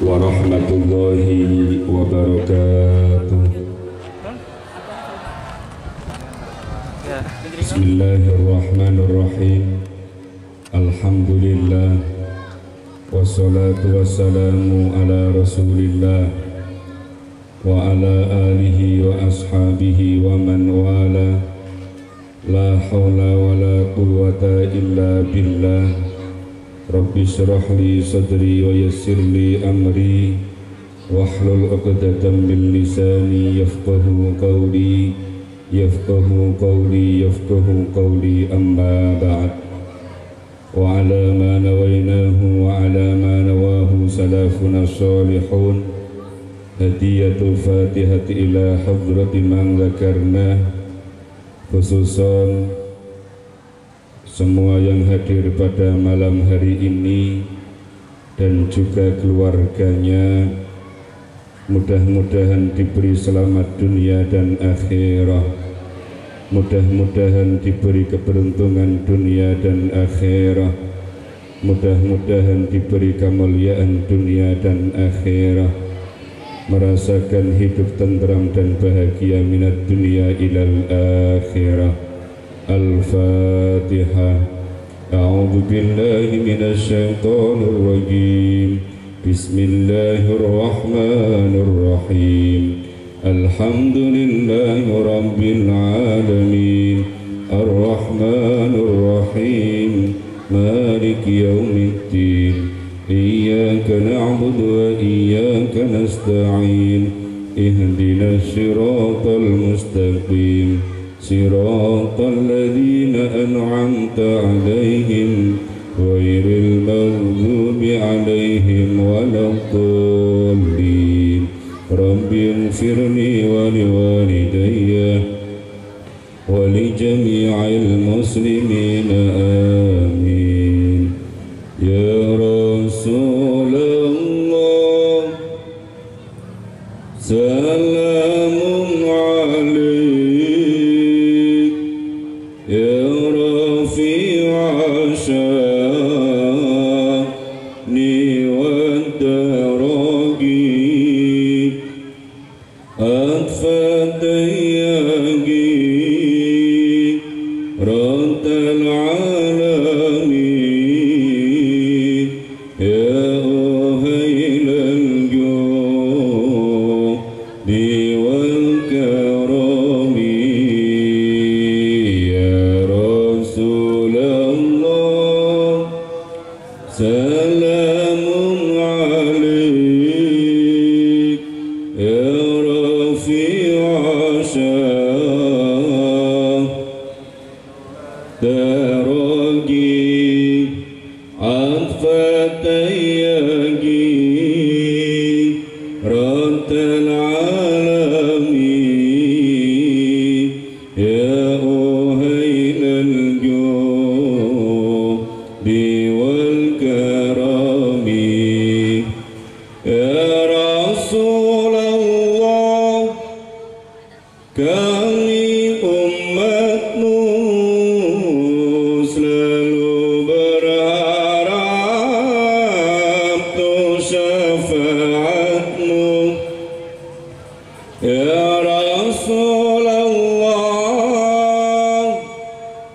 warahmatullahi wabarakatuh. Bismillahirrahmanirrahim. Alhamdulillah, wassalatu wassalamu ala rasulillah wa ala alihi wa ashabihi wa man wala. La hawla wa la quwwata illa billah. Rabbi syrah li sadri wa yassir li amri wahlul 'uqdatam min lisani yafqahu qawli amma ba'd. Wa ala ma nawaynahu wa ala ma nawahu salafuna shalihun. Hadiyatul fatihati ila hadrati man zakarna, khususan semua yang hadir pada malam hari ini dan juga keluarganya, mudah-mudahan diberi selamat dunia dan akhirat, mudah-mudahan diberi keberuntungan dunia dan akhirat, mudah-mudahan diberi kemuliaan dunia dan akhirat, merasakan hidup tenteram dan bahagia minat dunia ilal akhirah. Al-Fatihah. A'udzu billahi minasy syaithanir rajim. Bismillahirrahmanirrahim. Alhamdulillahi rabbil alamin. Ar-Rahmanir Rahim. Maliki yaumiddin. Iyyaka na'budu wa iyyaka nasta'in. Ihdinas siratal mustaqim. صراط الذين أنعمت عليهم غير المغضوب عليهم ولا الضالين. رب اغفر لي ولوالدي ولجميع المسلمين آمين. يا رسول الله سلام عليك شاني والدرجي أطفت ياجي رد العالمين يا أهيل الجود والكرم يا رسول الله سلام عليك يا رفيع شان درجي عطفة يجي رد العالمين يا أهيل الجود والكرم يا رسول الله kami umatmu selalu berharap tuh syafaatmu ya Rasulullah.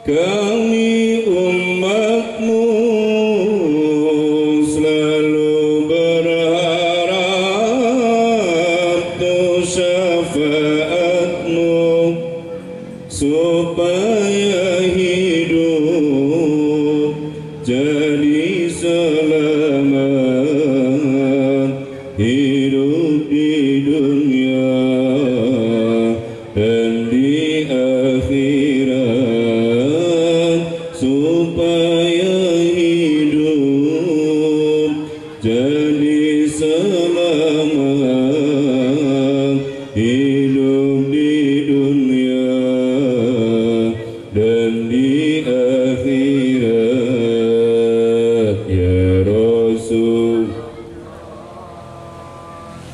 Kami umatmu selalu berharap tuh syafaatmu supaya hidup jadi selamat, hidup di dunia dan di akhirat, supaya hidup jadi selamat, hidup di dunia dan di akhirat. Ya Rasul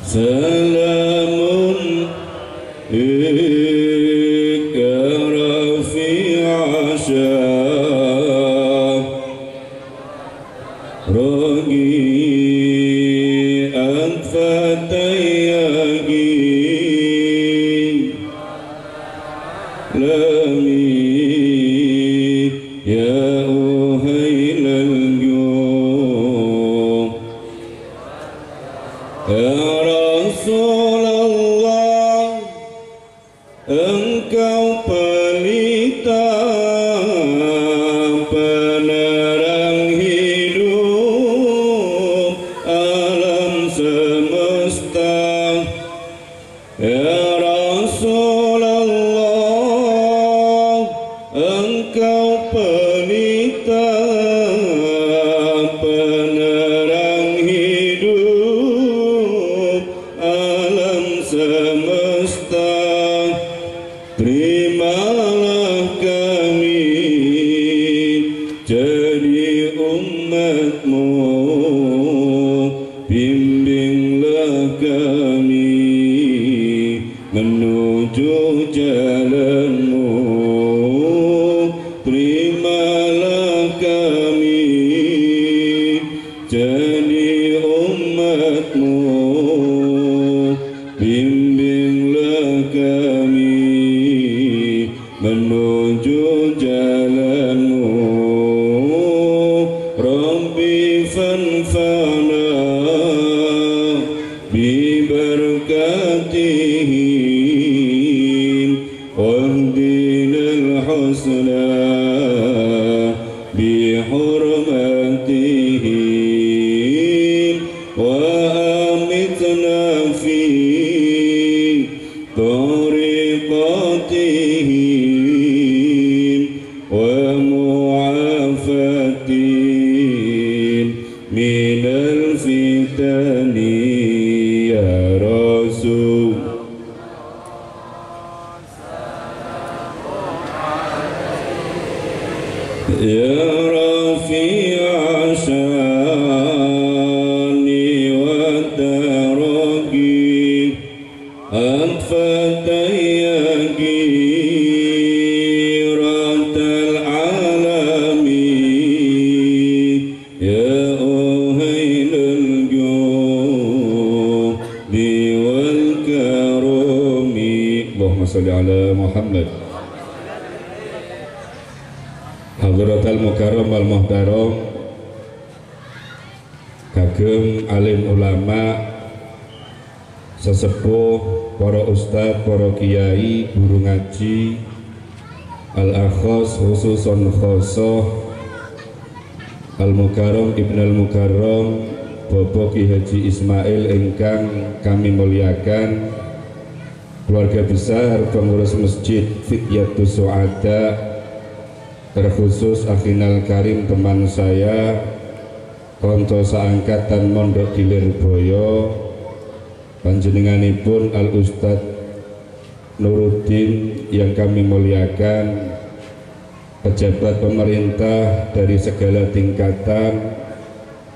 salamun ika rafi'a syah ragi an Al-Mukarram Ibn Al-Mukarram Bapak Ki Haji Ismail ingkang kami muliakan, keluarga besar pengurus Masjid Fityatus Su'ada, terkhusus Akhinal Karim teman saya, konco seangkatan Mondok di Lirboyo, panjenenganipun Al Ustadz Nuruddin yang kami muliakan, pejabat pemerintah dari segala tingkatan,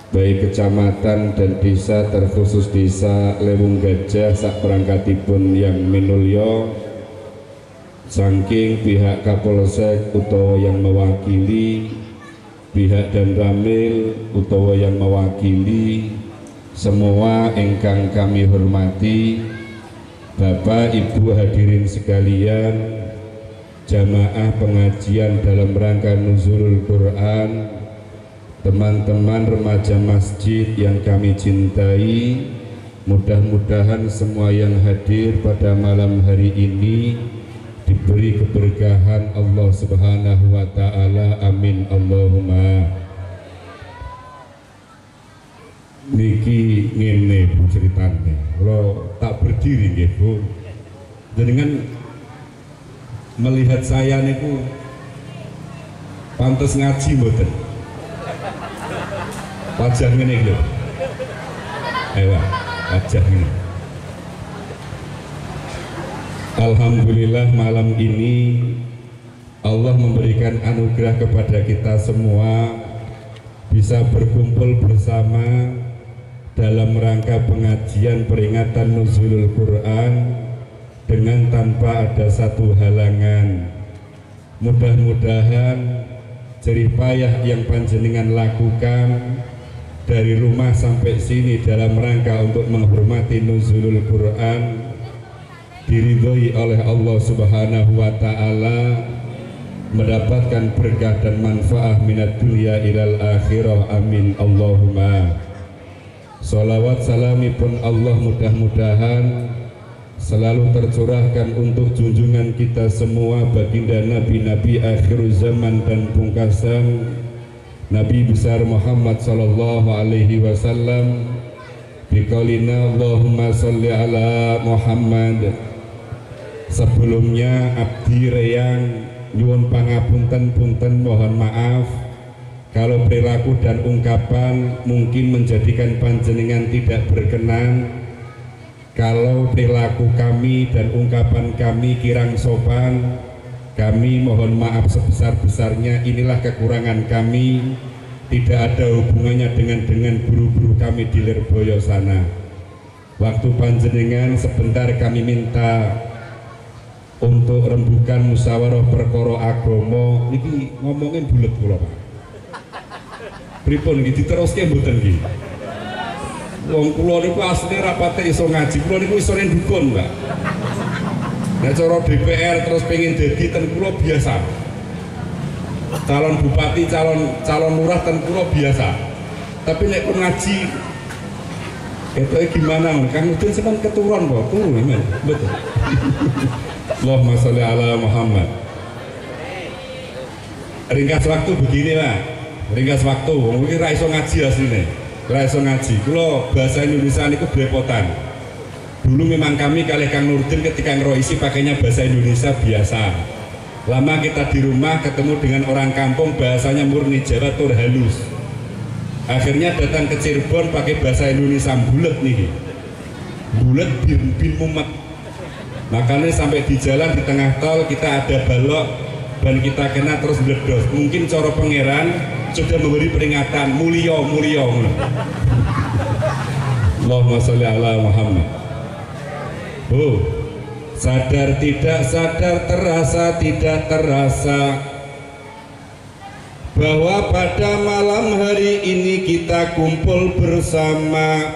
baik kecamatan dan desa, terkhusus desa Lewung Gajah saperangkatipun yang minulya, saking pihak Kapolsek utawa yang mewakili, pihak dan Ramil utawa yang mewakili, semua ingkang kami hormati, Bapak Ibu hadirin sekalian, jamaah pengajian dalam rangka Nuzulul Quran, teman-teman remaja masjid yang kami cintai, mudah-mudahan semua yang hadir pada malam hari ini diberi keberkahan Allah Subhanahu wa Ta'ala, amin Allahumma. Niki ngene Bu ceritane, kalau tak berdiri nggih Bu, dengan melihat saya niku pantes ngaji mboten? Wajah ngene lho. Ayo, wajah ngene. Alhamdulillah malam ini Allah memberikan anugerah kepada kita semua bisa berkumpul bersama dalam rangka pengajian peringatan Nuzulul Quran dengan tanpa ada satu halangan. Mudah-mudahan jerih payah yang panjenengan lakukan dari rumah sampai sini dalam rangka untuk menghormati nuzulul Quran, diridhoi oleh Allah Subhanahu wa Ta'ala, mendapatkan berkah dan manfaat minat dunia ilal akhirah, amin Allahumma. Sholawat salamipun Allah mudah-mudahan selalu tercurahkan untuk junjungan kita semua, baginda Nabi-Nabi akhir zaman dan pungkasan, Nabi besar Muhammad sallallahu alaihi wasallam. Biqaulina Allahumma sholli ala Muhammad. Sebelumnya abdi reyang nyuwun pangapunten, mohon maaf kalau perilaku dan ungkapan mungkin menjadikan panjenengan tidak berkenan. Kalau perilaku kami dan ungkapan kami kirang sopan, kami mohon maaf sebesar-besarnya. Inilah kekurangan kami, tidak ada hubungannya dengan guru-guru kami di Lirboyo sana. Waktu panjenengan sebentar kami minta untuk rembukan musyawarah perkara agama niki ngomongin bulet kula Pak. Pripun iki diteruske mboten iki? Wong kula niku asline rapate iso ngaji, kula niku isone dukun, Mbak. Nek cara DPR terus pengen dadi ten kula biasa. Calon bupati, calon lurah ten kula biasa. Tapi nek pun ngaji itu gimana? Kang Udin sampean keturun kok, turu men. Betul. Allahumma sholli ala Muhammad. Ringkas waktu begini Pak. Ringkas waktu, wong iki ra iso ngaji asline. Ra iso ngaji. Kula bahasa Indonesia niku belepotan. Dulu memang kami kalih Kang Nurdin ketika ngeroisi pakainya bahasa Indonesia biasa. Lama kita di rumah ketemu dengan orang kampung bahasanya murni Jawa tur halus. Akhirnya datang ke Cirebon pakai bahasa Indonesia bulet nih. Bulet bin mumet. Makanya sampai di jalan di tengah tol kita ada balok dan kita kena terus meledos. Mungkin cara pangeran sudah memberi peringatan mulio. Allahumma sholli ala Muhammad. Sadar tidak sadar, terasa tidak terasa, bahwa pada malam hari ini kita kumpul bersama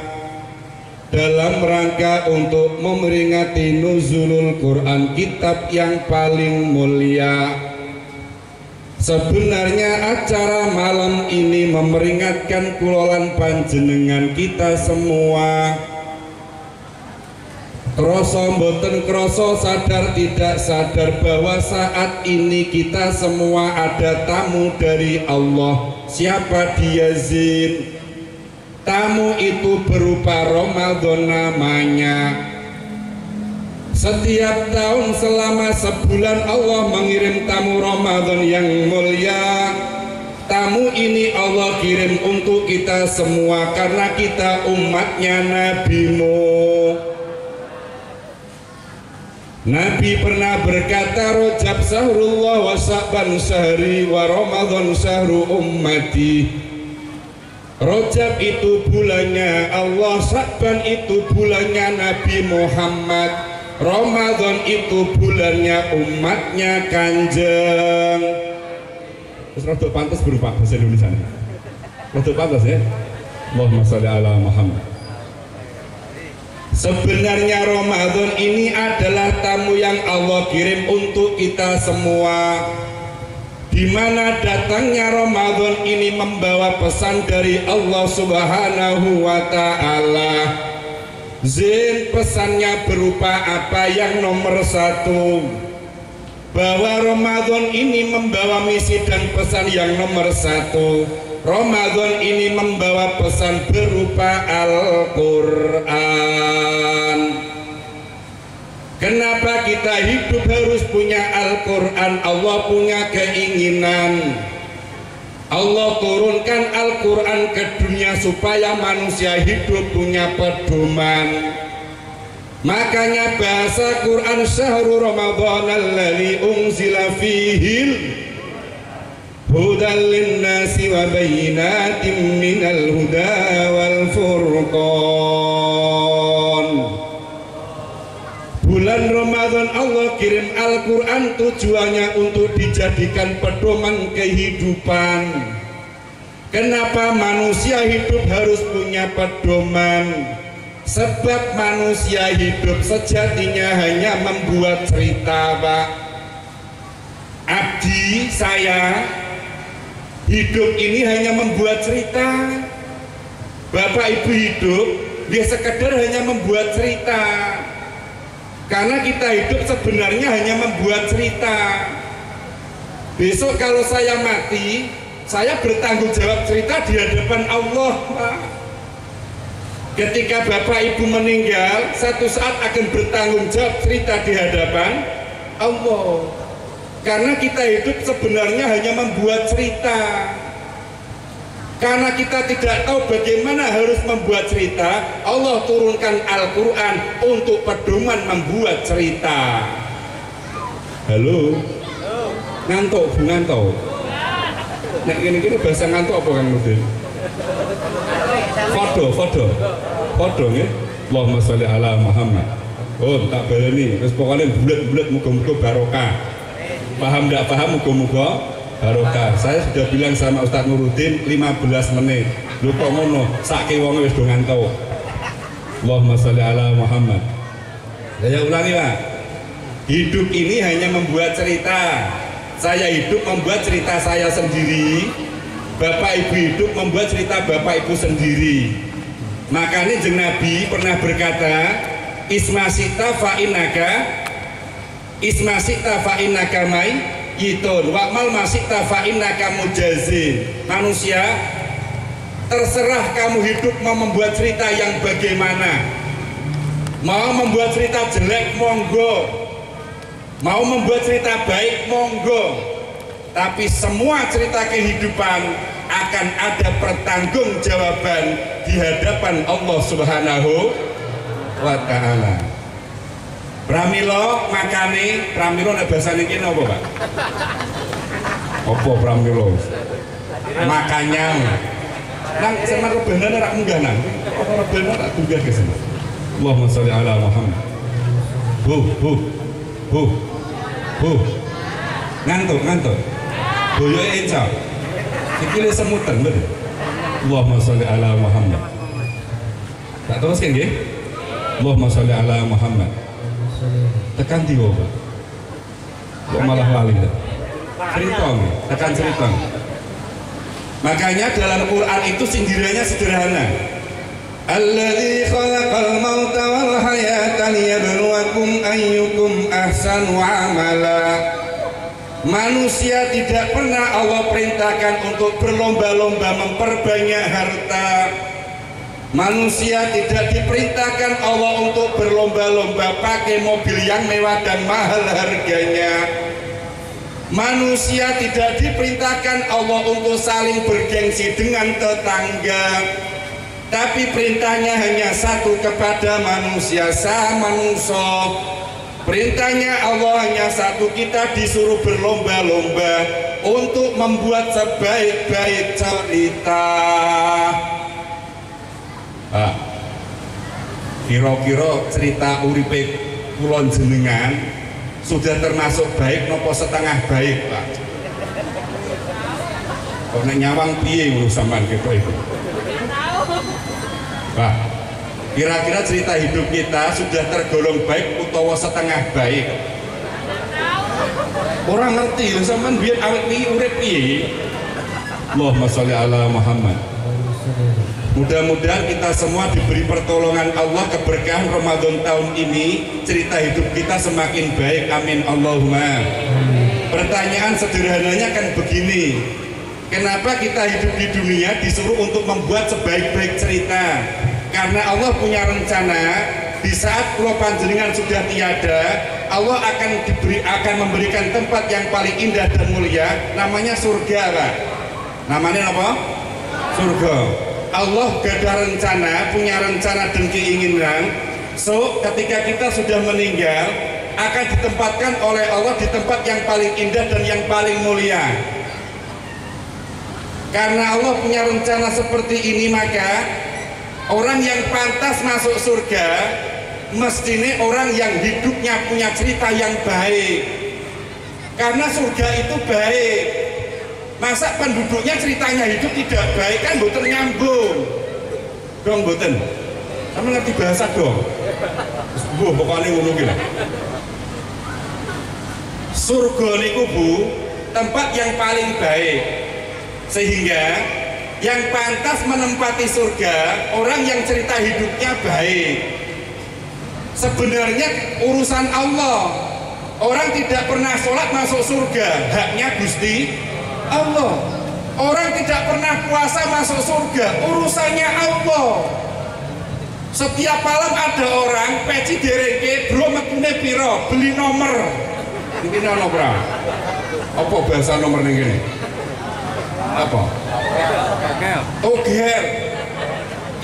dalam rangka untuk memperingati nuzulul Quran, kitab yang paling mulia. Sebenarnya acara malam ini memperingatkan kulolan panjenengan kita semua. Kroso mboten kroso, sadar tidak sadar, bahwa saat ini kita semua ada tamu dari Allah. Siapa dia Zin? Tamu itu berupa Ramadan namanya. Setiap tahun selama sebulan Allah mengirim tamu Ramadan yang mulia. Tamu ini Allah kirim untuk kita semua karena kita umatnya Nabi-Mu. Nabi pernah berkata, Rajab sahrullah wa Sya'ban syahri wa Ramadan syahru ummati. Rajab itu bulannya Allah, Sya'ban itu bulannya Nabi Muhammad, Ramadan itu bulannya umatnya Kanjeng. Terus rada pantas berupa bahasa Indonesia. Rada pantas ya. Allahumma sholli ala Muhammad. Sebenarnya Ramadan ini adalah tamu yang Allah kirim untuk kita semua, di mana datangnya Ramadan ini membawa pesan dari Allah Subhanahu wa Ta'ala. Zin, pesannya berupa apa? Yang nomor satu, bahwa Ramadan ini membawa misi dan pesan yang nomor satu. Ramadan ini membawa pesan berupa Al-Quran. Kenapa kita hidup harus punya Al-Quran? Allah punya keinginan. Allah turunkan Al-Quran ke dunia supaya manusia hidup punya pedoman. Makanya bahasa Quran syahrul Ramadan alladzi unzila fihil hudan linnasi wa bayyinatin minal huda wal furqan. Bulan Ramadan Allah kirim Al-Quran tujuannya untuk dijadikan pedoman kehidupan. Kenapa manusia hidup harus punya pedoman? Sebab manusia hidup sejatinya hanya membuat cerita, Pak. Abdi saya hidup ini hanya membuat cerita. Bapak Ibu hidup dia sekedar hanya membuat cerita. Karena kita hidup sebenarnya hanya membuat cerita. Besok kalau saya mati, saya bertanggung jawab cerita di hadapan Allah, Pak. Ketika Bapak Ibu meninggal, satu saat akan bertanggung jawab cerita di hadapan Allah. Karena kita hidup sebenarnya hanya membuat cerita. Karena kita tidak tahu bagaimana harus membuat cerita, Allah turunkan Al-Quran untuk pedoman membuat cerita. Halo? Ngantuk, Bu ngantuk. Nek gini-gini bahasa ngantuk apa Kang Nurdin? Foto ya. Allahumma sholli ala Muhammad. Oh, tak baleni. Terus pokoknya bulat-bulat muga-muga barokah. Paham enggak paham muga-muga barokah. Saya sudah bilang sama Ustaz Nuruddin 15 menit. Lho kok ngono? Sakke wonge wis do ngantuk. Allahumma sholli ala Muhammad. Saya ulangi, Pak. Hidup ini hanya membuat cerita. Saya hidup membuat cerita saya sendiri. Bapak Ibu hidup membuat cerita Bapak Ibu sendiri. Makanya Jeng Nabi pernah berkata, Ismasita fa'inaka mai yitun wa'mal masita fa'inaka mujazin. Manusia, terserah kamu hidup mau membuat cerita yang bagaimana. Mau membuat cerita jelek, monggo. Mau membuat cerita baik, monggo. Tapi semua cerita kehidupan akan ada pertanggungjawaban di hadapan Allah Subhanahu wa Ta'ala. Pramila makane, pramila nek basane iki napa, Pak? Apa pramila? Makanya nang semar rebana rak munggah nang. Apa rebana rak munggah ke sana. Allahumma sholli ala Muhammad. Ngantuk. Boyoke encok. Sikile semutan bener. Allahumma sholli ala Muhammad. Tak terus kan nggih? Allahumma sholli ala Muhammad. Tekan di Pak. Kok malah lali dah. Cerita nih, tekan cerita. Makanya dalam Quran itu sindirannya sederhana. Alladzi khalaqal mauta wal hayata liyabluwakum ayyukum ahsanu amala. Manusia tidak pernah Allah perintahkan untuk berlomba-lomba memperbanyak harta. Manusia tidak diperintahkan Allah untuk berlomba-lomba pakai mobil yang mewah dan mahal harganya. Manusia tidak diperintahkan Allah untuk saling bergengsi dengan tetangga. Tapi perintahnya hanya satu kepada manusia, manusia. Perintahnya Allah hanya satu, kita disuruh berlomba-lomba untuk membuat sebaik-baik cerita. Kira-kira cerita uripe kula jenengan sudah termasuk baik nopo setengah baik, Pak? Kok nek nyawang piye ngono sampean gitu itu? Pak, kira-kira cerita hidup kita sudah tergolong baik utawa setengah baik? Orang ngerti lho sampean biyen awet iki urip piye? Allahumma sholli ala Muhammad. Mudah-mudahan kita semua diberi pertolongan Allah, keberkahan Ramadan tahun ini, cerita hidup kita semakin baik. Amin Allahumma. Pertanyaan sederhananya kan begini, kenapa kita hidup di dunia disuruh untuk membuat sebaik-baik cerita? Karena Allah punya rencana, di saat pulau panjenengan sudah tiada, Allah akan memberikan tempat yang paling indah dan mulia, namanya surga, Pak. Namanya apa? Surga. Allah gada rencana, punya rencana dan keinginan. So, ketika kita sudah meninggal, akan ditempatkan oleh Allah di tempat yang paling indah dan yang paling mulia. Karena Allah punya rencana seperti ini, maka orang yang pantas masuk surga mestinya orang yang hidupnya punya cerita yang baik. Karena surga itu baik. Masa penduduknya ceritanya hidup tidak baik, kan mboten nyambung dong, mboten. Kamu ngerti bahasa dong? Bu, pokoknya ngono ki lah. Surga niku Bu, tempat yang paling baik, sehingga yang pantas menempati surga orang yang cerita hidupnya baik. Sebenarnya urusan Allah, orang tidak pernah sholat masuk surga, haknya Gusti Allah. Orang tidak pernah puasa masuk surga, urusannya Allah. Setiap malam ada orang peci dereke, bro metune piro, beli nomor. Ini nomor berapa? Apa bahasa nomor ini? Apa? Togel.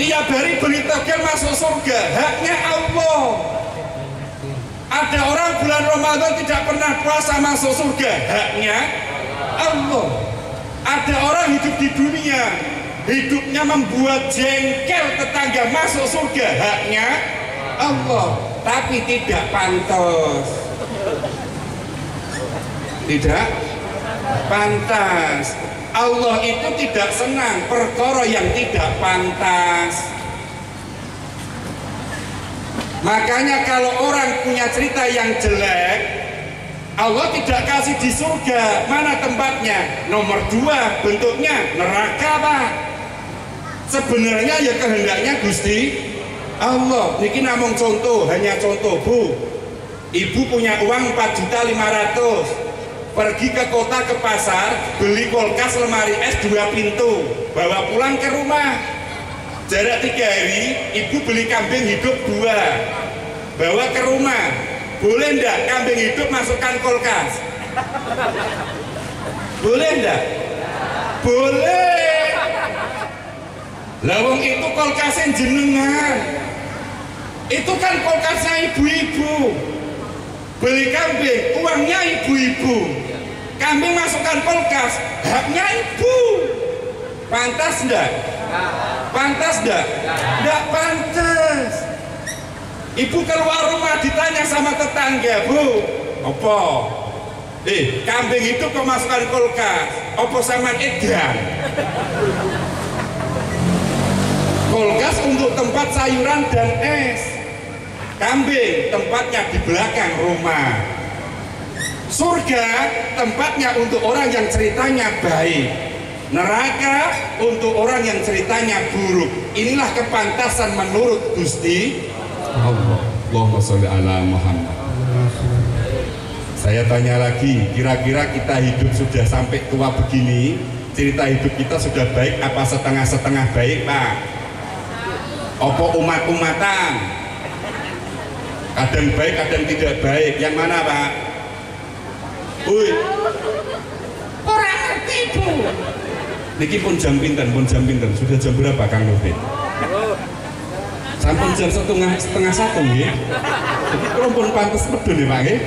Tiap hari beli togel masuk surga, haknya Allah. Ada orang bulan Ramadan tidak pernah puasa masuk surga, haknya Allah. Ada orang hidup di dunia, hidupnya membuat jengkel tetangga masuk surga, haknya Allah. Tapi tidak pantas, tidak pantas. Allah itu tidak senang perkara yang tidak pantas. Makanya kalau orang punya cerita yang jelek, Allah tidak kasih di surga. Mana tempatnya? Nomor 2, bentuknya neraka Pak. Sebenarnya ya kehendaknya Gusti Allah. Niki namung contoh, hanya contoh Bu. Ibu punya uang 4.500.000, pergi ke kota, ke pasar, beli kulkas lemari es 2 pintu, bawa pulang ke rumah. Jarak 3 hari, ibu beli kambing hidup 2, bawa ke rumah. Boleh ndak kambing hidup masukkan kulkas? Boleh ndak? Boleh. Lawang itu kulkasnya jenengan. Itu kan kulkasnya ibu-ibu. Beli kambing, uangnya ibu-ibu. Kambing masukkan kulkas, haknya ibu. Pantas ndak? Pantas ndak? Ndak pantas. Ibu keluar rumah ditanya sama tetangga, Bu, apa? Kambing itu kok masukkan kulkas? Apa sama edan? Kulkas untuk tempat sayuran dan es. Kambing tempatnya di belakang rumah. Surga tempatnya untuk orang yang ceritanya baik. Neraka untuk orang yang ceritanya buruk. Inilah kepantasan menurut Gusti Allah. Allahumma sholli ala Muhammad. Saya tanya lagi, kira-kira kita hidup sudah sampai tua begini, cerita hidup kita sudah baik apa setengah-setengah baik Pak? Apa umat-umatan? Kadang baik, kadang tidak baik. Yang mana Pak? Woi, orang ngerti Bu. Niki pun jam pinten, sudah jam berapa Kang Nurdin? Sampun jam setengah satu nggih. Jadi kalau pun pantes medun ya Pak nggih.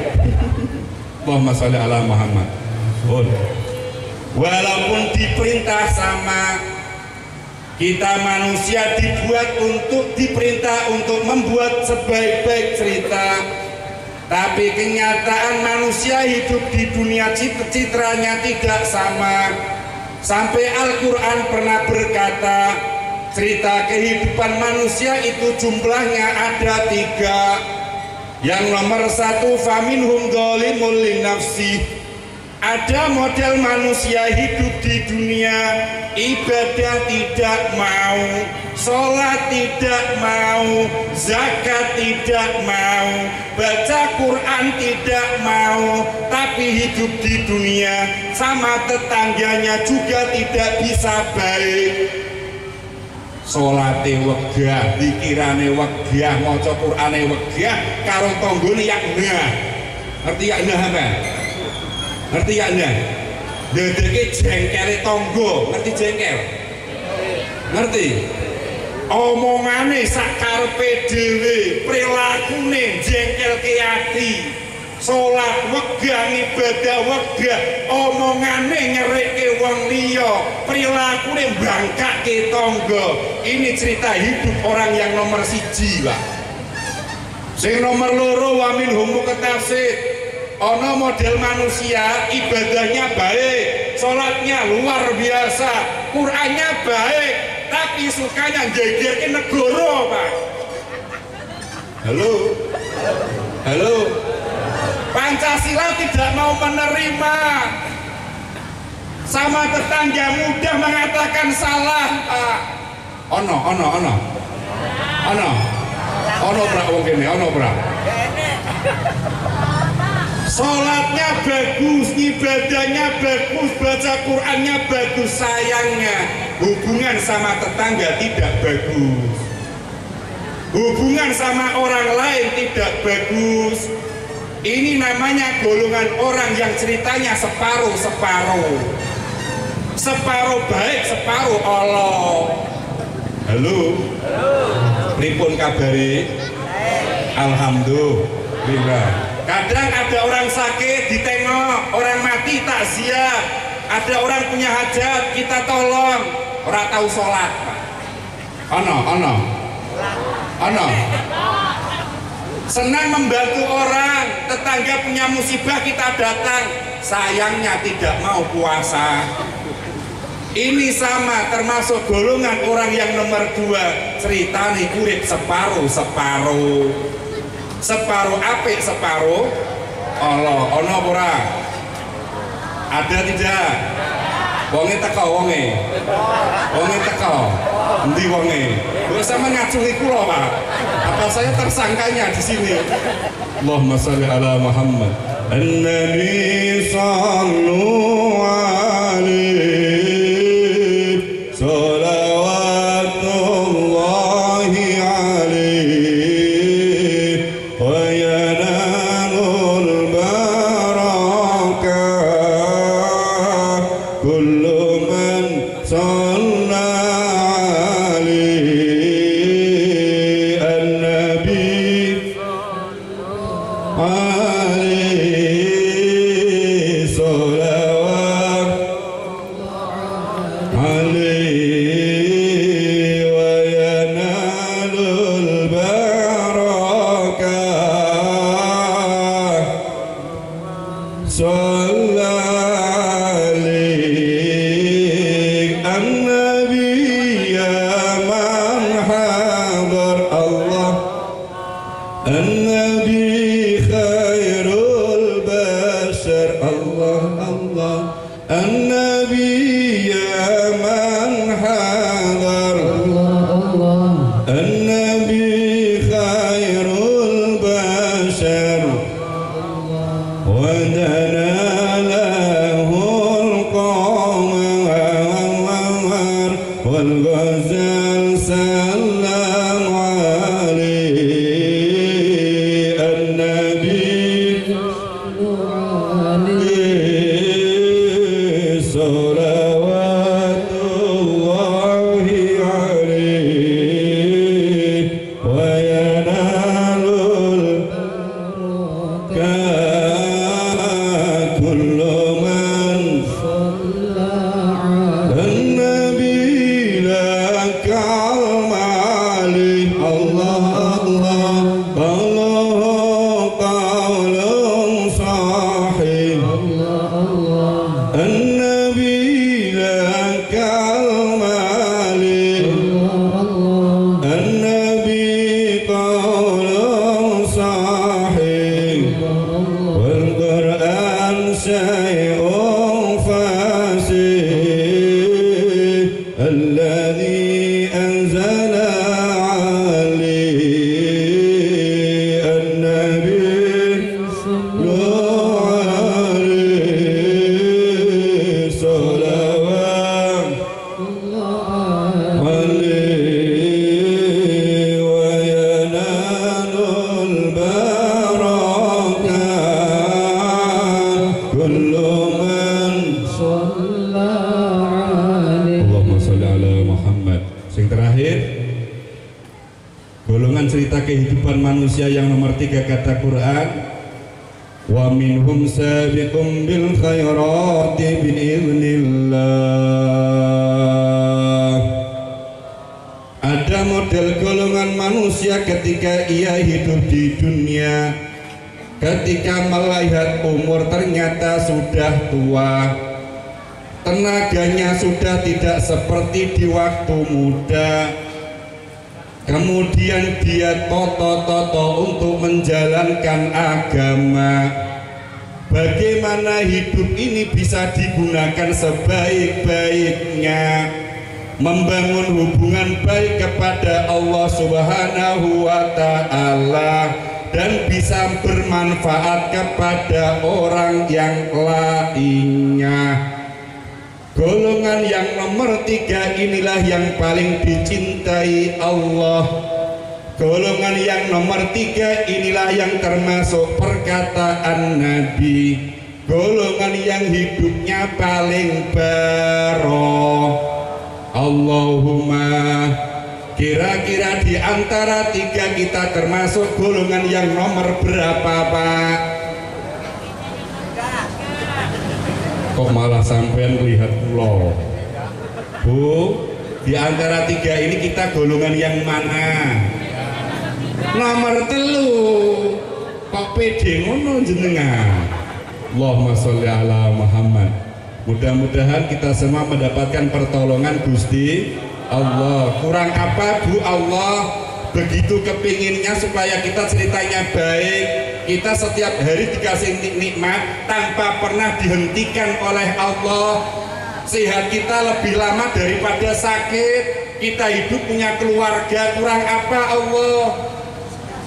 Allahumma sholli ala Muhammad. Walaupun diperintah sama kita manusia diperintah untuk membuat sebaik-baik cerita, tapi kenyataan manusia hidup di dunia citranya tidak sama. Sampai Al-Quran pernah berkata, cerita kehidupan manusia itu jumlahnya ada 3. Yang nomor 1, faminhum dzalimun linafsi. Ada model manusia hidup di dunia, ibadah tidak mau, sholat tidak mau, zakat tidak mau, baca Quran tidak mau, tapi hidup di dunia sama tetangganya juga tidak bisa baik. Sholate wegah, zikirane wegah, maca Qur'ane wegah, karo tanggane yakna. Ngerti yakna apa? Ngerti yakna? Ndadeke jengkele tangga, ngerti jengkel? Ngerti? Omongane sak karepe dhewe, prilakune jengkelke ati. Sholat wegah, ibadah wegah, omongane nyerekke wong liya, prilakune mbangkake tangga. Ini cerita hidup orang yang nomor 1 Pak. Sing nomor 2, wa minhum muqtasid. ono model manusia ibadahnya baik, sholatnya luar biasa, Qurannya baik, tapi sukanya geger negara, Pak. Halo, halo, Pancasila tidak mau menerima, sama tetangga mudah mengatakan salah, Pak. Ono brak wong kene, ono brak. Sholatnya bagus, ibadahnya bagus, baca Qurannya bagus, sayangnya hubungan sama tetangga tidak bagus, hubungan sama orang lain tidak bagus. Ini namanya golongan orang yang ceritanya separuh-separuh, separuh baik, separuh Allah. Halo, pripun kabari? Alhamdulillah. Kadang ada orang sakit ditengok, orang mati takziah, ada orang punya hajat kita tolong, orang tahu sholat, Pak. Ono. Senang membantu orang, tetangga punya musibah kita datang, sayangnya tidak mau puasa. Ini sama, termasuk golongan orang yang nomor 2, ceritane urip separuh-separuh. Separuh apik, separuh Allah. Ono ora? Ada tidak? Wonge teko, wonge teko. Endi wonge? Kok sama ngacungi kula, Pak? Apa saya tersangkanya di sini? Allahumma sholli ala Muhammad. An-Nabi sallallahu alaihi salawatullahi alaihi وينال البركة كل من صلى عليه النبي عليه صلوات عليه وينال البركة صلى عليك النبي يا من حضر الله النبي خير البشر الله الله النبي يا من حضر الله الله النبي خير البشر ودنا له القمر والغزال سلم عليه النبي صلوات الله عليه وينال كل من صلى على النبي لك المعالي الله الله قوله قول صحيح الله الله النبي لك المعالي الله الله النبي قول صحيح والقرآن شيء فصيح الذي أنزل عليه النبي صلى عليه صلوات عليه وينال البركة كل من صلى عليه اللهم صل على Muhammad. Sing terakhir, golongan cerita kehidupan manusia yang nomor 3 kata Quran, wa minhum sabiqum bil khairati biiznillah. Ada model golongan manusia ketika ia hidup di dunia, ketika melihat umur ternyata sudah tua, tenaganya sudah tidak seperti di waktu muda. Kemudian dia toto-toto untuk menjalankan agama. Bagaimana hidup ini bisa digunakan sebaik-baiknya, membangun hubungan baik kepada Allah Subhanahu wa Ta'ala, dan bisa bermanfaat kepada orang yang lainnya. Golongan yang nomor 3 inilah yang paling dicintai Allah. Golongan yang nomor 3 inilah yang termasuk perkataan Nabi, golongan yang hidupnya paling baroh. Allahumma, kira-kira di antara 3 kita termasuk golongan yang nomor berapa, Pak? Kok malah sampean melihat pulau? Bu, di antara 3 ini kita golongan yang mana? Nomor 3. Kok pede ngono jenengan? Allahumma sholli ala Muhammad. Mudah-mudahan kita semua mendapatkan pertolongan Gusti Allah. Kurang apa, Bu? Allah begitu kepinginnya supaya kita ceritanya baik, kita setiap hari dikasih nikmat tanpa pernah dihentikan oleh Allah. Sehat kita lebih lama daripada sakit, kita hidup punya keluarga. Kurang apa Allah?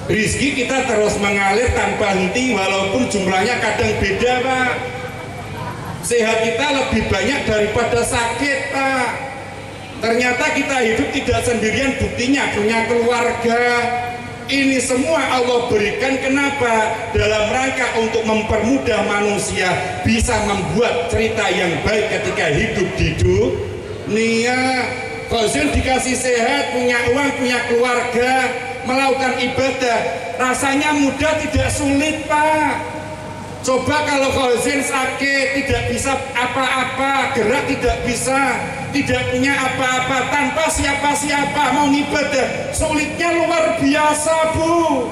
Rizki kita terus mengalir tanpa henti walaupun jumlahnya kadang beda, Pak. Sehat kita lebih banyak daripada sakit, Pak. Ternyata kita hidup tidak sendirian, buktinya punya keluarga. Ini semua Allah berikan kenapa? Dalam rangka untuk mempermudah manusia bisa membuat cerita yang baik ketika hidup di dunia. Kalau dikasih sehat, punya uang, punya keluarga, melakukan ibadah, rasanya mudah, tidak sulit, Pak. Coba kalau Fauzin sakit, tidak bisa apa-apa, gerak tidak bisa, tidak punya apa-apa, tanpa siapa-siapa, mau ibadah, sulitnya luar biasa, Bu.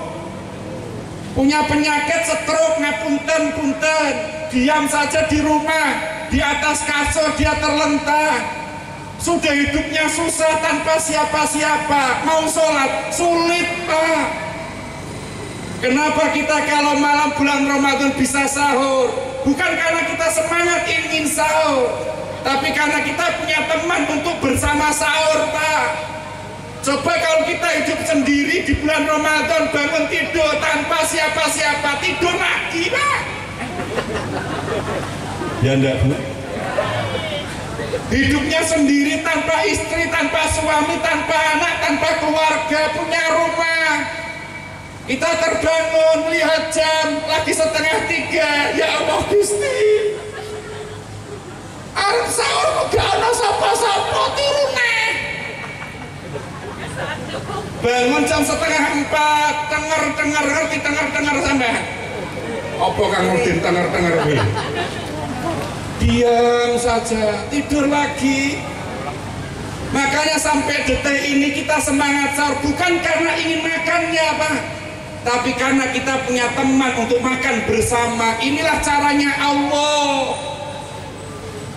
Punya penyakit stroke, ngapunten-punten, diam saja di rumah, di atas kasur dia terlentang. Sudah hidupnya susah tanpa siapa-siapa, mau sholat, sulit, Pak. Kenapa kita kalau malam bulan Ramadan bisa sahur? Bukan karena kita semangat ingin sahur, tapi karena kita punya teman untuk bersama sahur, Pak. Coba kalau kita hidup sendiri di bulan Ramadan, bangun tidur tanpa siapa-siapa, tidur lagi, Pak. Ya enggak, Bu? Hidupnya sendiri tanpa istri, tanpa suami, tanpa anak, tanpa keluarga, punya rumah. Kita terbangun melihat jam lagi 2:30, ya Allah Gusti. Arep sahur gak ana sapa-sapa turune. Bangun jam 3:30, tenger ngerti tenger sampean. Apa Kang Udin tenger kuwi? Diam saja, tidur lagi. Makanya sampai detik ini kita semangat sahur bukan karena ingin makannya, Pak, tapi karena kita punya teman untuk makan bersama. Inilah caranya Allah.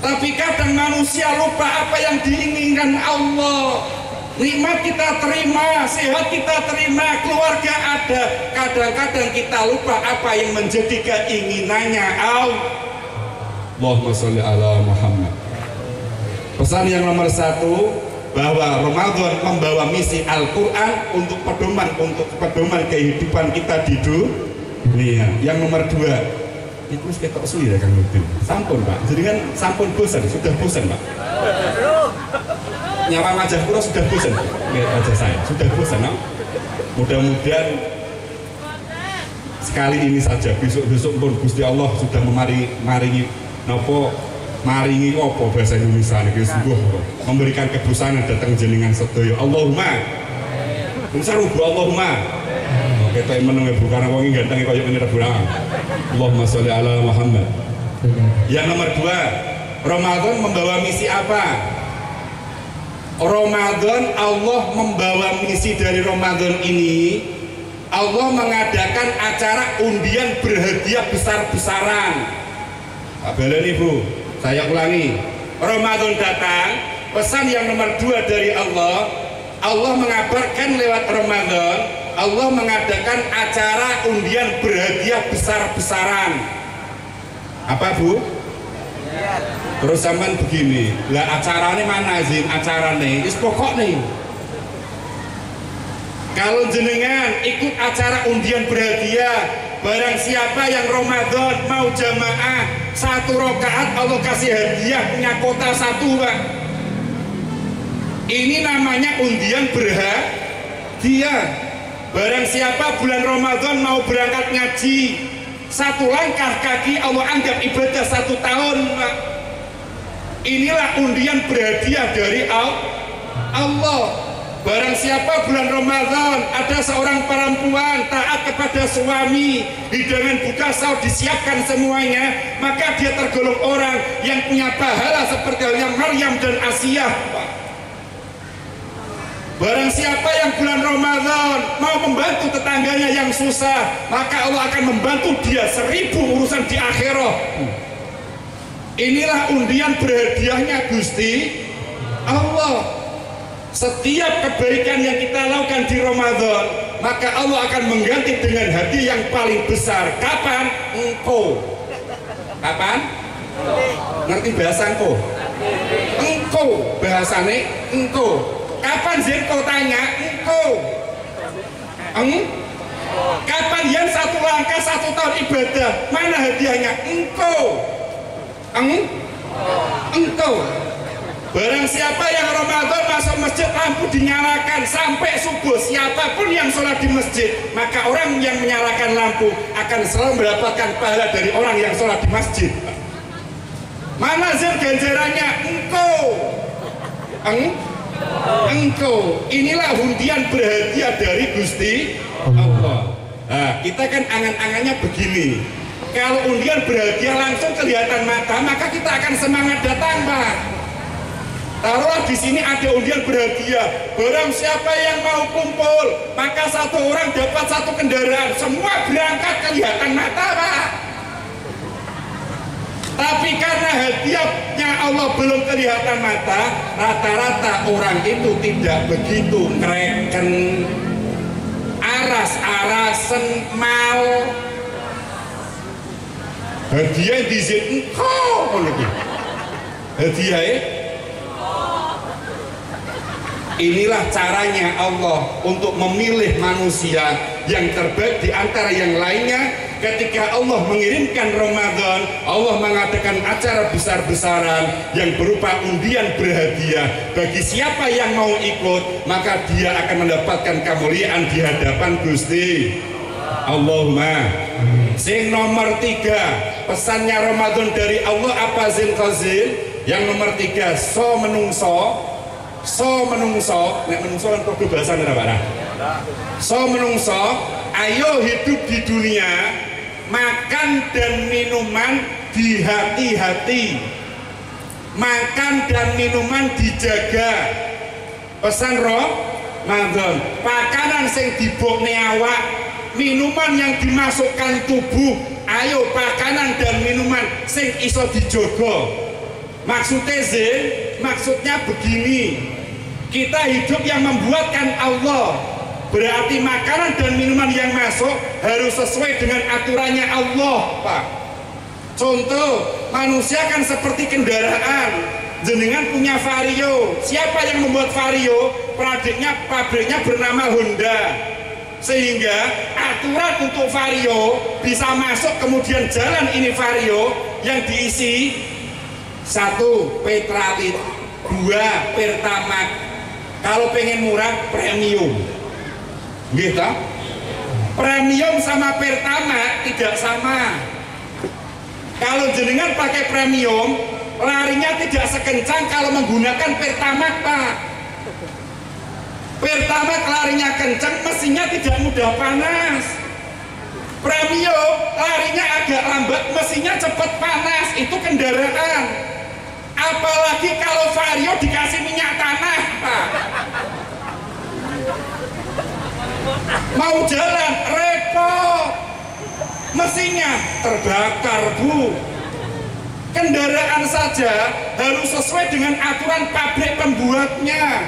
Tapi kadang manusia lupa apa yang diinginkan Allah. Nikmat kita terima, sehat kita terima, keluarga ada. Kadang-kadang kita lupa apa yang menjadi keinginannya Allah. Allahumma sholli ala Muhammad. Pesan yang nomor 1, bahwa Ramadan membawa misi Al-Quran untuk pedoman kehidupan kita di dunia. Yang nomor 2, itu ketok suwi ya Kang Udin. Sampun, Pak. Jadi kan sampun bosan, sudah bosan, Pak. Nyawa wajah kula sudah bosan. Lihat wajah saya, sudah bosan, no? Mudah-mudahan sekali ini saja, besok-besok pun Gusti Allah sudah maringi nopo, maringi apa bahasa Indonesia ini sungguh memberikan kebosanan datang jenengan sedaya. Allahumma musarubu Allahumma kita meneng ibu karena wong ganteng kaya ngene reburan. Allahumma sholli ala Muhammad. Yang nomor 2, Ramadan membawa misi apa? Ramadan, Allah membawa misi dari Ramadan ini Allah mengadakan acara undian berhadiah besar-besaran. Baleni Bu, saya ulangi. Ramadan datang, pesan yang nomor 2 dari Allah. Allah mengabarkan lewat Ramadan, Allah mengadakan acara undian berhadiah besar-besaran. Apa Bu? Terus zaman begini, lah acaranya mana sih? Acaranya, is pokok nih. Kalau jenengan ikut acara undian berhadiah, barang siapa yang Ramadan mau jamaah 1 rakaat Allah kasih hadiah punya kota 1 Pak. Ini namanya undian berhadiah. Barang siapa bulan Ramadan mau berangkat ngaji 1 langkah kaki Allah anggap ibadah 1 tahun Pak. Inilah undian berhadiah dari Allah. Barang siapa bulan Ramadan ada seorang perempuan taat kepada suami, hidangan buka sahur disiapkan semuanya, maka dia tergolong orang yang punya pahala seperti halnya Maryam dan Asiyah. Barang siapa yang bulan Ramadan mau membantu tetangganya yang susah, maka Allah akan membantu dia 1000 urusan di akhirat. Inilah undian berhadiahnya Gusti Allah. Setiap kebaikan yang kita lakukan di Ramadan, maka Allah akan mengganti dengan hadiah yang paling besar. Kapan? Engkau. Kapan? Ngerti bahasa engkau? Engkau bahasane engkau. Kapan sih kau tanya? Engkau. Kapan yang 1 langkah 1 tahun ibadah? Mana hadiahnya? Engkau. Engkau. Barang siapa yang Ramadan masuk masjid lampu dinyalakan sampai subuh, siapapun yang sholat di masjid, maka orang yang menyalakan lampu akan selalu mendapatkan pahala dari orang yang sholat di masjid. Mana zat ganjarannya? Engkau. Engkau. Inilah undian berhadiah dari Gusti Allah. Nah, kita kan angan-angannya begini. Kalau undian berhadiah langsung kelihatan mata, maka kita akan semangat datang Pak. Taruhlah di sini ada undian berhadiah. Barang siapa yang mau kumpul, maka 1 orang dapat 1 kendaraan. Semua berangkat kelihatan mata Pak. Tapi karena hadiahnya Allah belum kelihatan mata, rata-rata orang itu tidak begitu ngereken, aras-arasen mau. Hadiah di sini engkau hadiah. Inilah caranya Allah untuk memilih manusia yang terbaik di antara yang lainnya. Ketika Allah mengirimkan Ramadan, Allah mengadakan acara besar-besaran yang berupa undian berhadiah. Bagi siapa yang mau ikut, maka dia akan mendapatkan kemuliaan di hadapan Gusti Allahumma. Sing nomor 3, pesannya Ramadan dari Allah apa Zin Qazil? Yang nomor 3, so menungso. Nek menungso kan kode bahasa apa? So menungso, ayo hidup di dunia, makan dan minuman di hati-hati, makan dan minuman dijaga. Pesan Ramadan, pakanan sing dibokne awak, minuman yang dimasukkan tubuh, ayo pakanan dan minuman sing iso dijogo. Maksudnya maksudnya begini, kita hidup yang membuatkan Allah, berarti makanan dan minuman yang masuk harus sesuai dengan aturannya Allah Pak. Contoh, manusia kan seperti kendaraan, jenengan punya Vario, siapa yang membuat Vario? Pabriknya bernama Honda, sehingga aturan untuk Vario bisa masuk kemudian jalan ini Vario yang diisi 1 Petralit, 2 Pertamax. Kalau pengen murah premium, gitu. Premium sama Pertamax tidak sama. Kalau jenengan pakai premium, larinya tidak sekencang kalau menggunakan Pertamax Pak. Pertamax larinya kencang, mesinnya tidak mudah panas. Premium larinya agak lambat, mesinnya cepat panas. Itu kendaraan. Apalagi kalau Vario dikasih minyak tanah Pak. Mau jalan repot, mesinnya terbakar Bu. Kendaraan saja harus sesuai dengan aturan pabrik pembuatnya,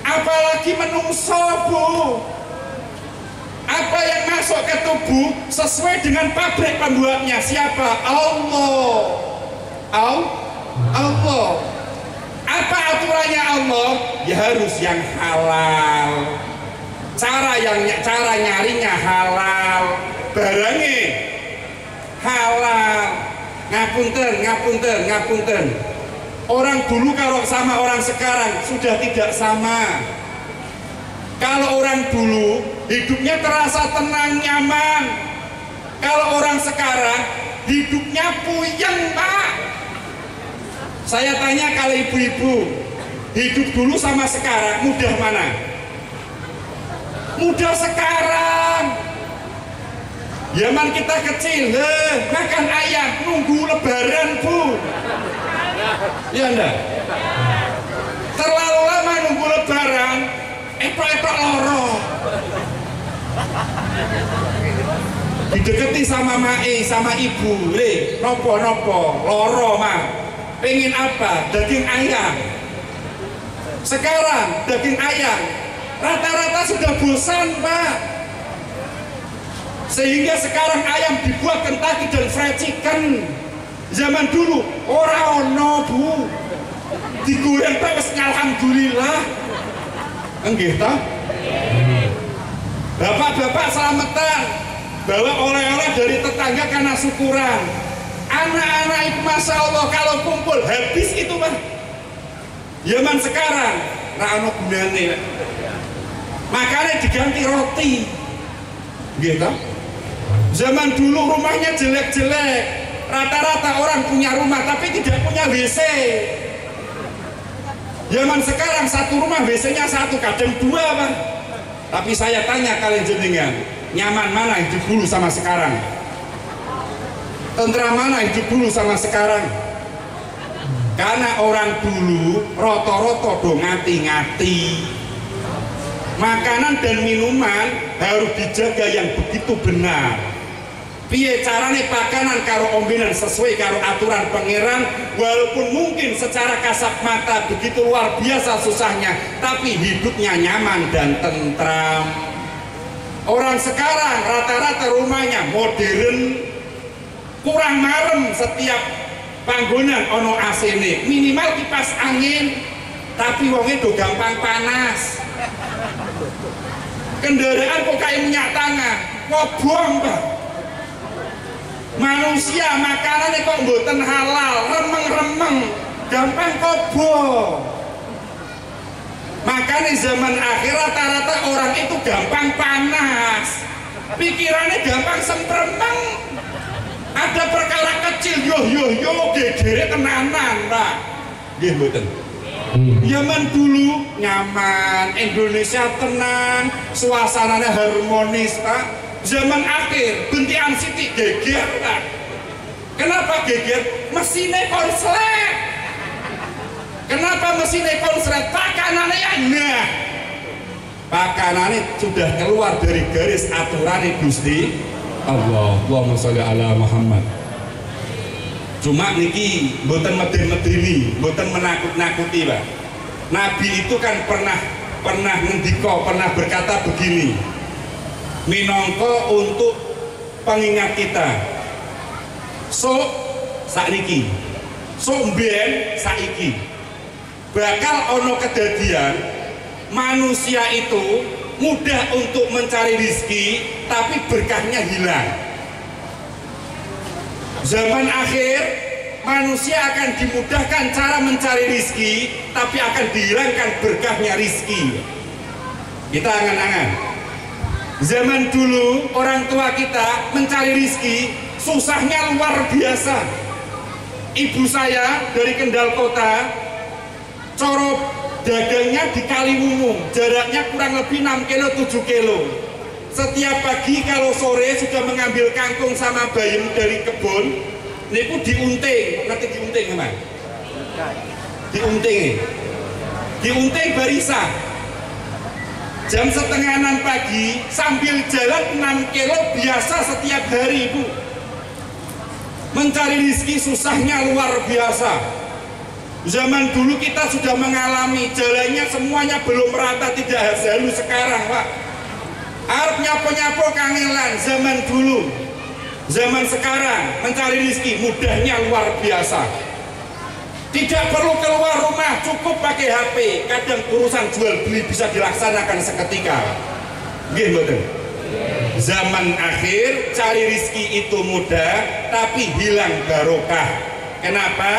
apalagi menungso Bu. Apa yang masuk ke tubuh sesuai dengan pabrik pembuatnya siapa? Allah. Allah. Apa aturannya Allah? Ya harus yang halal. Cara nyarinya halal, barangnya halal. Ngapunten. Orang dulu kalau sama orang sekarang sudah tidak sama. Kalau orang dulu hidupnya terasa tenang, nyaman. Kalau orang sekarang hidupnya puyeng, Pak. Saya tanya kalau ibu-ibu, hidup dulu sama sekarang mudah mana? Mudah sekarang. Zaman kita kecil, makan ayam nunggu lebaran Bu. Ya enggak? Terlalu lama nunggu lebaran, etok-etok loro. Dideketi sama mae, sama ibu, nopo loro mah. Pengen apa? Daging ayam. Sekarang daging ayam rata-rata sudah bosan Pak. Sehingga sekarang ayam dibuat Kentucky dan fried chicken. Zaman dulu ora ono Bu. Digoreng terus alhamdulillah. Enggih ta? Bapak-bapak selamatan bawa oleh-oleh dari tetangga karena syukuran. Anak-anak itu Masya Allah kalau kumpul habis itu Pak. Zaman sekarang ra ono gunane. Makanya diganti roti. Gitu. Zaman dulu rumahnya jelek-jelek. Rata-rata orang punya rumah tapi tidak punya WC. Zaman sekarang satu rumah WC-nya satu, kadang dua Pak. Tapi saya tanya kalian jenengan, nyaman mana hidup dulu sama sekarang? Tentram mana hidup dulu sama sekarang? Karena orang dulu roto-roto do ngati-ngati. Makanan dan minuman harus dijaga yang begitu benar. Piye carane pakanan karo ombenan sesuai karo aturan pangeran, walaupun mungkin secara kasat mata begitu luar biasa susahnya, tapi hidupnya nyaman dan tentram. Orang sekarang rata-rata rumahnya modern, kurang marem, setiap panggonan ono AC-ne, minimal kipas angin, tapi wongnya do gampang panas. Kendaraan kok kayak minyak tanah, kobong Pak. Manusia makanannya kok mboten halal, remeng-remeng, gampang kobong. Makanya zaman akhir rata-rata orang itu gampang panas, pikirannya gampang sempremeng. Ada perkara kecil, yo gegere tenanan Pak. Nggih mboten. Zaman dulu nyaman, Indonesia tenang, suasananya harmonis Pak. Zaman akhir bentian sitik geger Pak. Kenapa geger? Mesinnya konslet. Kenapa mesinnya konslet? Pakanannya nah. Pakanannya sudah keluar dari garis aturan Gusti Allah. Allahumma sholli ala Muhammad. Cuma niki mboten medeni, mboten menakut-nakuti Pak. Nabi itu kan pernah ngendika, pernah berkata begini. Minangka untuk pengingat kita. Sakniki. Mbiyen saiki. Bakal ono kedadian manusia itu mudah untuk mencari rizki, tapi berkahnya hilang. Zaman akhir manusia akan dimudahkan cara mencari rizki, tapi akan dihilangkan berkahnya rizki. Kita angan-angan. Zaman dulu orang tua kita mencari rizki susahnya luar biasa. Ibu saya dari Kendal Kota, coro dagangnya di Kaliwungu, jaraknya kurang lebih 6 kilo 7 kilo. Setiap pagi kalau sore sudah mengambil kangkung sama bayam dari kebun, niku diunting, ngerti diunting Mas? Diunting barisa. Jam setengah 6 pagi sambil jalan 6 kilo biasa setiap hari, Bu. Mencari rezeki susahnya luar biasa. Zaman dulu kita sudah mengalami jalannya semuanya belum rata, tidak halus sekarang, Pak. Arep nyapo-nyapo kangelan zaman dulu. Zaman sekarang mencari rezeki mudahnya luar biasa. Tidak perlu keluar rumah, cukup pakai HP. Kadang urusan jual beli bisa dilaksanakan seketika. Nggih mboten? Zaman akhir cari rezeki itu mudah, tapi hilang barokah. Kenapa?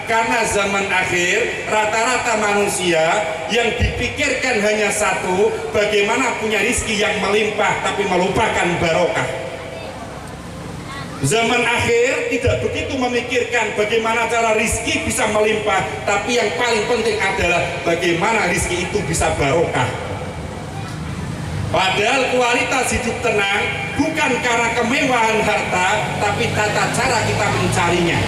Karena zaman akhir rata-rata manusia yang dipikirkan hanya satu, bagaimana punya rezeki yang melimpah tapi melupakan barokah. Zaman akhir tidak begitu memikirkan bagaimana cara rizki bisa melimpah, tapi yang paling penting adalah bagaimana rizki itu bisa barokah. Padahal kualitas hidup tenang bukan karena kemewahan harta, tapi tata cara kita mencarinya.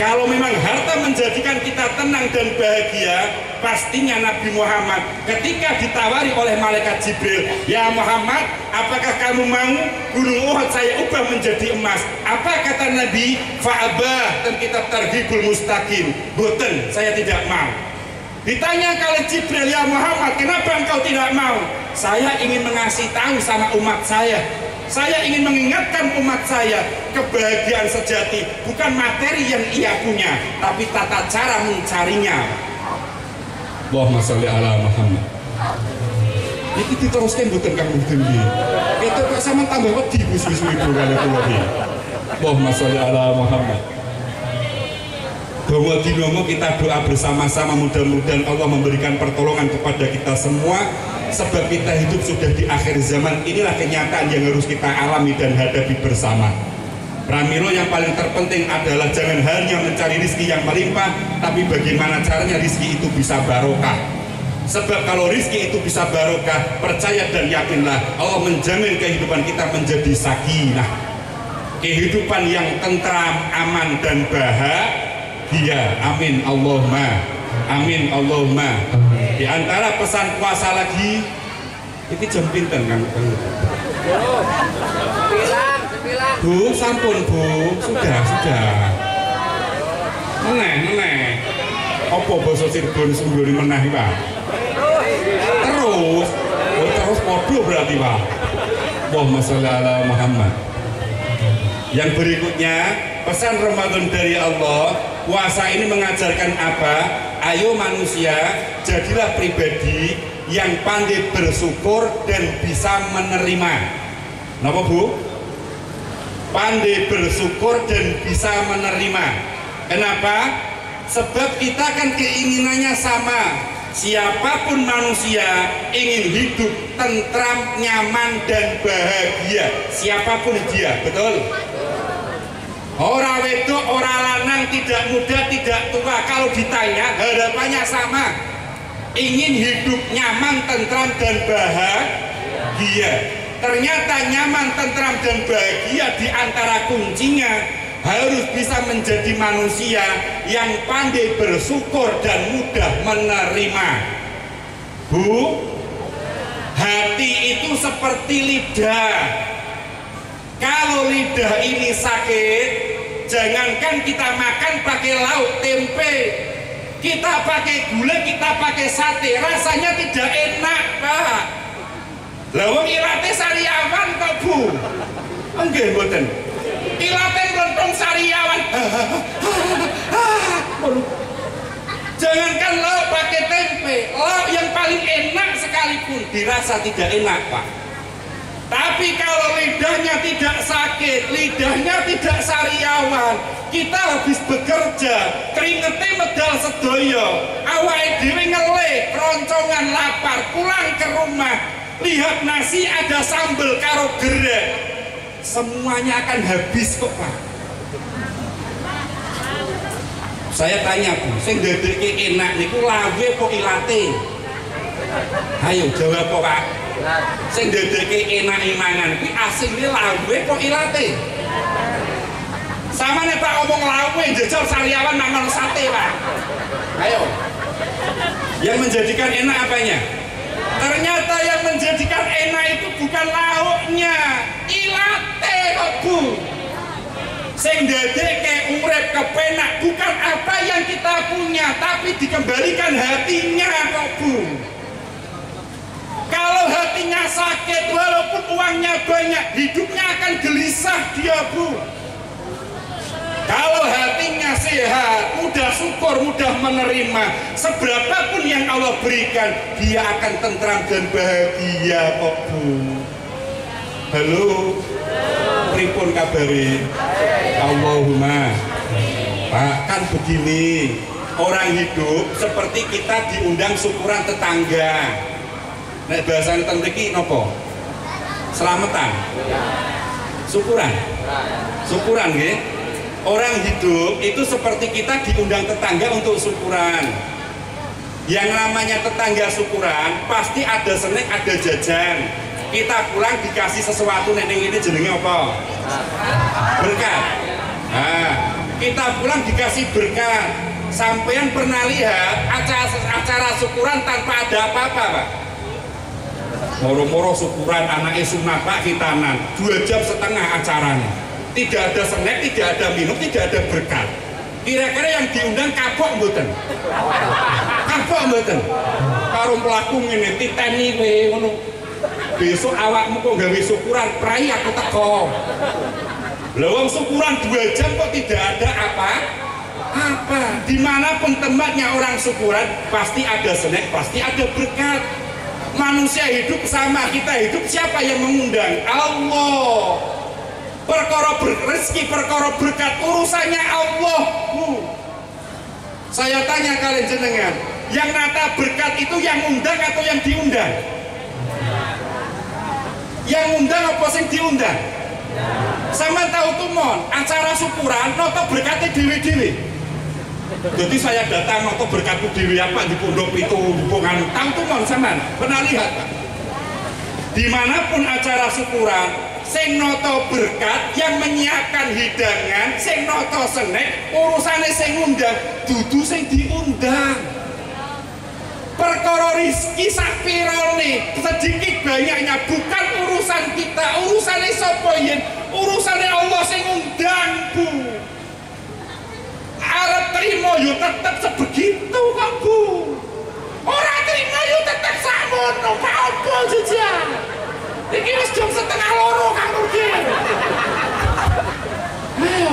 Kalau memang harta menjadikan kita tenang dan bahagia, pastinya Nabi Muhammad ketika ditawari oleh malaikat Jibril, "Ya Muhammad, apakah kamu mau gunung Uhud saya ubah menjadi emas?" Apa kata Nabi? "Fa'abah," dan kitab Targhibul Mustaqim, "Boten, saya tidak mau." Ditanya oleh Jibril, "Ya Muhammad, kenapa engkau tidak mau?" "Saya ingin mengasih tahu sama umat saya. Saya ingin mengingatkan umat saya, kebahagiaan sejati bukan materi yang ia punya, tapi tata cara mencarinya." Allahumma sholli ala Muhammad. Iki diteruskan mboten Kang Mudin iki. Itu kok sampean tambah wedi wis-wis ibu kali kula iki. Allahumma sholli ala Muhammad. Bahwa dinomo kita doa bersama-sama, mudah-mudahan Allah memberikan pertolongan kepada kita semua, sebab kita hidup sudah di akhir zaman. Inilah kenyataan yang harus kita alami dan hadapi bersama. Pramilo yang paling terpenting adalah jangan hanya mencari rizki yang melimpah, tapi bagaimana caranya rizki itu bisa barokah. Sebab kalau rizki itu bisa barokah, percaya dan yakinlah Allah menjamin kehidupan kita menjadi sakinah, kehidupan yang tentram, aman dan bahagia. Amin Allahumma, amin Allahumma. Di antara pesan puasa lagi, ini jam pinten Kang? Bu, sampun Bu, sudah. Meneh. Apa basa Cirebon sungguri meneh Pak? Terus podo berarti Pak. Allahumma sholli ala Muhammad. Yang berikutnya, pesan Ramadan dari Allah, puasa ini mengajarkan apa? Ayo manusia, jadilah pribadi yang pandai bersyukur dan bisa menerima. Napa Bu? Pandai bersyukur dan bisa menerima. Kenapa? Sebab kita kan keinginannya sama. Siapapun manusia ingin hidup tentram, nyaman dan bahagia. Siapapun dia, betul? Ora wedok, ora lanang, tidak muda, tidak tua, kalau ditanya harapannya sama. Ingin hidup nyaman, tentram dan bahagia. Ternyata nyaman, tentram dan bahagia di antara kuncinya harus bisa menjadi manusia yang pandai bersyukur dan mudah menerima. Bu, hati itu seperti lidah. Kalau lidah ini sakit, jangankan kita makan pakai lauk tempe, kita pakai gula, kita pakai sate, rasanya tidak enak Pak. Lawang ilate sariawan kok Bu? Enggak mboten. Ilate lontong sariawan. Jangankan lauk pakai tempe, lauk yang paling enak sekalipun dirasa tidak enak Pak. Tapi kalau lidahnya tidak sakit, lidahnya tidak sariawan, kita habis bekerja, keringetnya medal sedoyo, awake dhewe ngelih, keroncongan lapar, pulang ke rumah, lihat nasi ada sambal karo gerek, semuanya akan habis kok Pak. Saya tanya Bu, sing dadekke enak niku lawe apa ilate? Ayo jawab kok Pak. Sing dadekke enak mangan kuwi asline lawe apa ilate? Samane Pak ngomong lawe njajal sariawan mangan sate Pak. Ayo. Yang menjadikan enak apanya? Ternyata yang menjadikan enak itu bukan lauknya, ilate kok Bu. Sing dadeke urip kepenak bukan apa yang kita punya, tapi dikembalikan hatinya kok Bu. Kalau hatinya sakit, walaupun uangnya banyak, hidupnya akan gelisah dia Bu. Kalau hatinya sehat, mudah syukur, mudah menerima, seberapapun yang Allah berikan, dia akan tentram dan bahagia kok Bu. Halo, pripun kabari? Allahumma. Pak, kan begini, orang hidup seperti kita diundang syukuran tetangga. Nek bahasane teng mriki napa? Selamatan. Syukuran. Syukuran nggih. Orang hidup itu seperti kita diundang tetangga untuk syukuran. Yang namanya tetangga syukuran pasti ada snack, ada jajan. Kita pulang dikasih sesuatu, nek ini jenenge apa? Berkat. Nah, kita pulang dikasih berkat. Sampean pernah lihat acara syukuran tanpa ada apa-apa, Pak? Moro-moro syukuran anaknya sunat Pak khitanan 2,5 jam acaranya. Tidak ada snack, tidak ada minum, tidak ada berkat. Kira-kira yang diundang kapok mboten? Kapok mboten? Karo pelaku ngene titeni kowe ngono. Besok awakmu kok gawe syukuran, prai aku teko. Lha wong syukuran 2 jam kok tidak ada apa? Dimanapun tempatnya orang syukuran pasti ada snack, pasti ada berkat. Manusia hidup sama, kita hidup, siapa yang mengundang? Allah. Perkara rezeki, perkara berkat, urusannya Allah. Saya tanya kalian jenengan, yang nata berkat itu yang undang atau yang diundang? Yang undang apa sing diundang? Sama tahu tuh mon, acara syukuran noto berkatnya dewi-dewi. Jadi saya datang noto berkatku dewi apa di pondok itu hubungan tahu tuh mon sama pernah lihat Pak? Dimanapun acara syukuran, sing noto berkat yang menyiapkan hidangan, sing noto snack, urusannya sing undang, dudu sing diundang. Perkara rizki sak pirone, sedikit banyaknya bukan urusan kita, urusannya sapa yen, urusannya Allah sing undang Bu. Arep terima yo tetep sebegitu kok Bu. Ora terima yo tetep sakmono, gak apa jajan. Iki wis jam 1:30 Kang Nurdin. Ayo.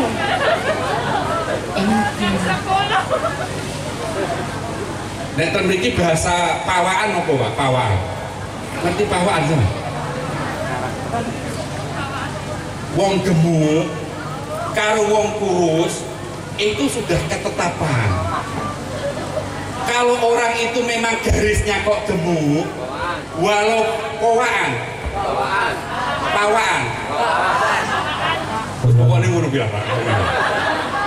Nek ten mriki bahasa pawaan apa, Pak? Pawaan. Ngerti pawaan sama? Wong gemuk karo wong kurus itu sudah ketetapan. Kalau orang itu memang garisnya kok gemuk, walau pawaan. Pokoknya ngono biar Pak.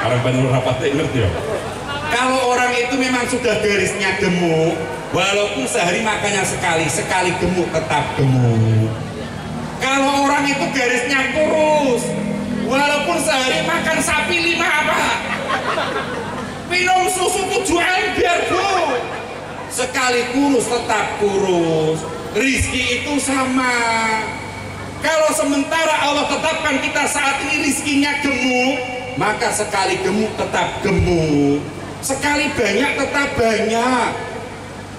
Karena bener rapat ngerti ya. Kalau orang itu memang sudah garisnya gemuk, walaupun sehari makannya sekali gemuk tetap gemuk. Kalau orang itu garisnya kurus, walaupun sehari makan sapi 5 apa? Minum susu 7 ember Bu. Sekali kurus tetap kurus. Rizki itu sama. Kalau sementara Allah tetapkan kita saat ini rizkinya gemuk, maka sekali gemuk tetap gemuk, sekali banyak tetap banyak.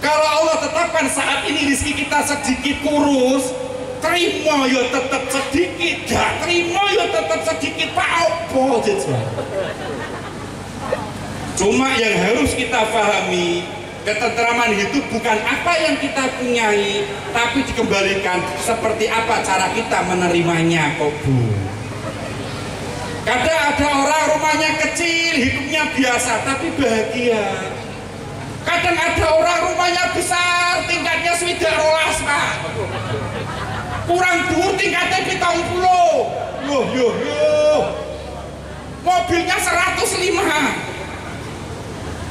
Kalau Allah tetapkan saat ini rizki kita sedikit kurus, terima ya tetap sedikit, gak terima ya tetap sedikit, Pak opo jajan. Cuma yang harus kita pahami, ketentraman hidup bukan apa yang kita punyai, tapi dikembalikan seperti apa cara kita menerimanya kok Bu. Kadang ada orang rumahnya kecil, hidupnya biasa, tapi bahagia. Kadang ada orang rumahnya besar, tingkatnya 12 Pak. Kurang dhuwur tingkatnya 70. Loh. Mobilnya 105.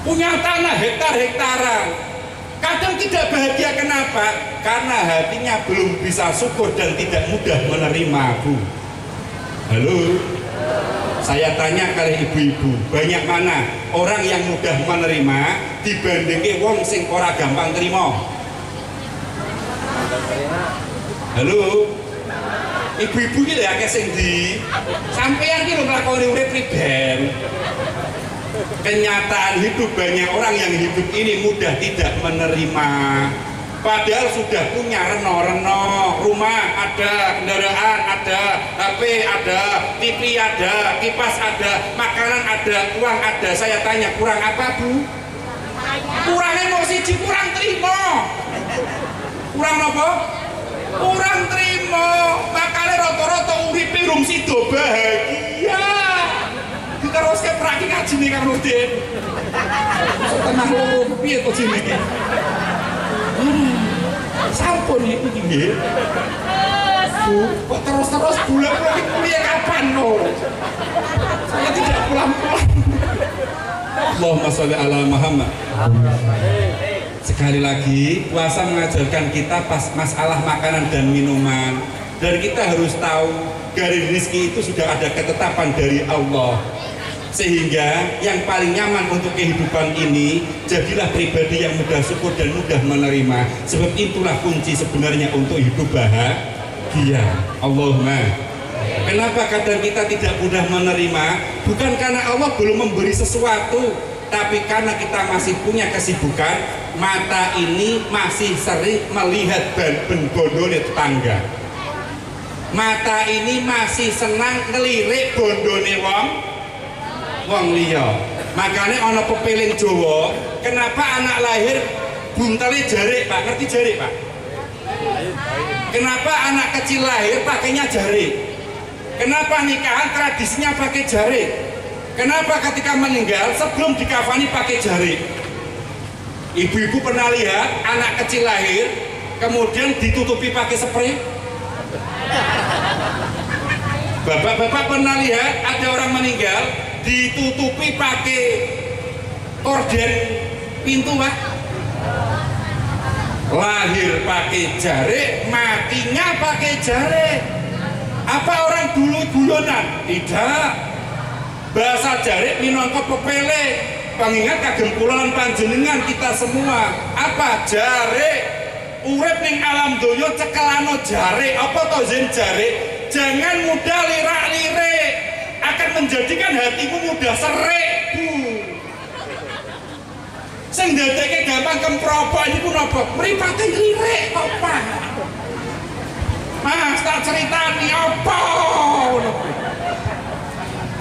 Punya tanah hektar-hektaran. Kadang tidak bahagia, kenapa? Karena hatinya belum bisa syukur dan tidak mudah menerima Bu. Halo, saya tanya kali ibu-ibu, banyak mana orang yang mudah menerima dibandingin wong sing ora gampang terima? Halo. Ibu-ibu iki lho akeh sing di sampeyan iki lho nglakoni urip priben. Kenyataan hidup banyak orang yang hidup ini mudah tidak menerima. Padahal sudah punya reno-reno, rumah ada, kendaraan ada, HP ada, TV ada, kipas ada, makanan ada, uang ada. Saya tanya, kurang apa Bu? Kurang emosi, kurang terima. Kurang apa? Kurang terima. Makanya rata-rata uripe rung sido bahagia. Diteruske praki ngaji nih Kang Nurdin. Setengah loro piye to jenenge? Sampun iki nggih. Bu, kok terus-terus bulan iki kuliah kapan no? Saya tidak pulang-pulang. Allahumma sholli ala Muhammad. Sekali lagi, puasa mengajarkan kita pas masalah makanan dan minuman. Dan kita harus tahu garis rezeki itu sudah ada ketetapan dari Allah. Sehingga yang paling nyaman untuk kehidupan ini, jadilah pribadi yang mudah syukur dan mudah menerima. Sebab itulah kunci sebenarnya untuk hidup bahagia. Allahumma. Kenapa kadang kita tidak mudah menerima? Bukan karena Allah belum memberi sesuatu, tapi karena kita masih punya kesibukan. Mata ini masih sering melihat bondone tetangga. Mata ini masih senang ngelirik bondone wong liya. Makanya ana pepeling Jawa, kenapa anak lahir buntale jarik, Pak? Ngerti jarik, Pak? Kenapa anak kecil lahir pakainya jarik? Kenapa nikahan tradisinya pakai jarik? Kenapa ketika meninggal sebelum dikafani pakai jarik? Ibu-ibu pernah lihat anak kecil lahir kemudian ditutupi pakai spray? Bapak-bapak pernah lihat ada orang meninggal ditutupi pakai korden pintu, Pak? Lahir pakai jarik, matinya pakai jarik. Apa orang dulu guyonan? Tidak. Bahasa jarik minangka pepele. Pengingat kagem kula lan panjenengan kita semua. Apa jarik? Urip ning alam donya cekelano jarik. Apa to jen jarik? Jangan mudah lirak-lirik. Akan menjadikan hatimu mudah serik, Bu. Sing dadeke gampang kempropok niku napa? Mripate lirik kok, Pak. Mas, tak ceritani apa?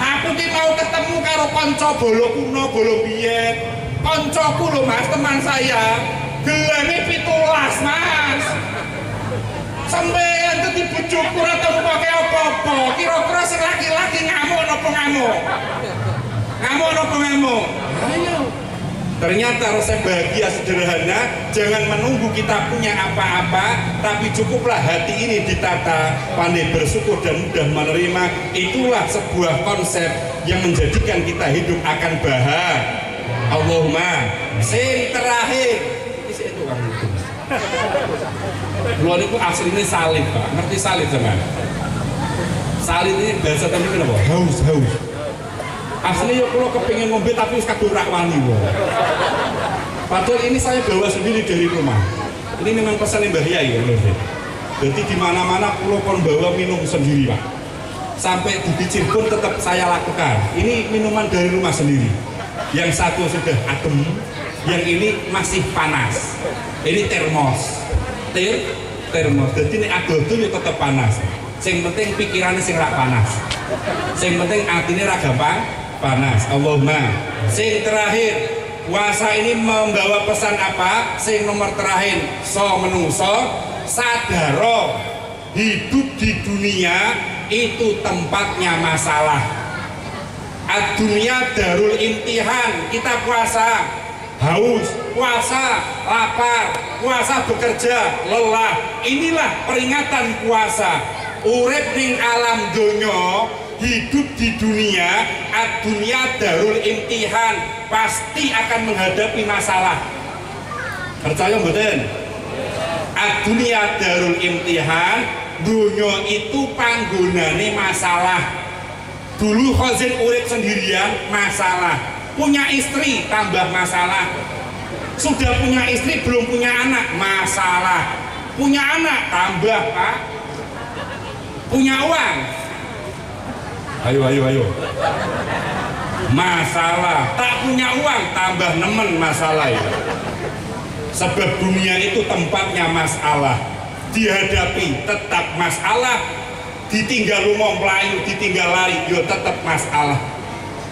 Aku ki mau ketemu karo kanca bolo kuno, bolo biyen. Kancaku lho, Mas, teman saya. Gelange 17, Mas. Sampeyan dadi bojoku ora tau pakai apa-apa. Kira-kira sing laki-laki ngamuk napa ngamuk? Ngamuk napa ngamuk? Ayo. Ternyata rasa bahagia sederhana, jangan menunggu kita punya apa-apa, tapi cukuplah hati ini ditata, pandai bersyukur dan mudah menerima. Itulah sebuah konsep yang menjadikan kita hidup akan bahagia. Allahumma. Sing terakhir, ini sih itu Kang Nurdin. Luar itu aslinya salib, Pak. Ngerti salib zaman? Salib ini bahasa tadi kenapa? Haus. Aslinya kalau kepingin ngombe tapi kadung rak wani. Padahal ini saya bawa sendiri dari rumah. Ini memang pesan Mbah Yai ya, jadi di mana-mana pulau kon bawa minum sendiri, Pak. Sampai di Cirebon tetap saya lakukan. Ini minuman dari rumah sendiri. Yang satu sudah adem, yang ini masih panas. Ini termos. Termos. Jadi ini adoh-adoh tetap panas. Sing penting pikirannya sing rak panas. Sing penting artinya rak gampang panas. Allahumma. Sing terakhir, puasa ini membawa pesan apa? Sing nomor terakhir, so menungso sadaro hidup di dunia itu tempatnya masalah. Ad-dunya darul imtihan. Kita puasa haus, puasa lapar, puasa bekerja lelah. Inilah peringatan puasa. Urip ning alam donya, hidup di dunia, ad-dunya darul imtihan, pasti akan menghadapi masalah. Percaya mboten? Ad-dunya darul imtihan, dunya itu panggonane masalah. Dulu Khazin urip sendirian, masalah. Punya istri, tambah masalah. Sudah punya istri, belum punya anak, masalah. punya anak tambah Pak, punya uang, ayo masalah, tak punya uang tambah nemen masalah ya. Sebab dunia itu tempatnya masalah, dihadapi tetap masalah, ditinggal lumong melayu, ditinggal lari, yo tetap masalah.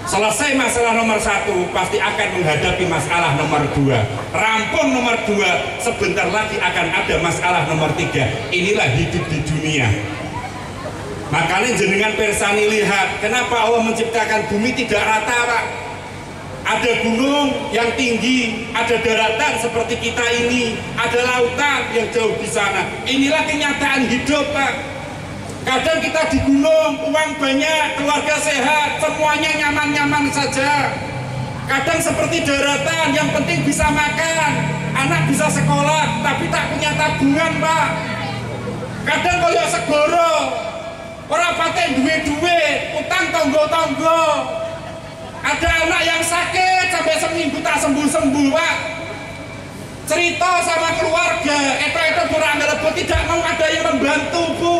Selesai masalah nomor 1, pasti akan menghadapi masalah nomor 2. Rampung nomor 2, sebentar lagi akan ada masalah nomor 3. Inilah hidup di dunia. Makanya jenengan persani lihat, kenapa Allah menciptakan bumi tidak rata Pak? Ada gunung yang tinggi, ada daratan seperti kita ini, ada lautan yang jauh di sana. Inilah kenyataan hidup Pak. Kadang kita di gunung, uang banyak, keluarga sehat, semuanya nyaman-nyaman saja. Kadang seperti daratan, yang penting bisa makan, anak bisa sekolah, tapi tak punya tabungan Pak. Kadang kaya segoro, orang paten duwe-duwe, utang tonggo-tonggo. Ada anak yang sakit sampai seminggu tak sembuh-sembuh Pak. Cerita sama keluarga, itu kurang lebih tidak mau ada yang membantu Bu.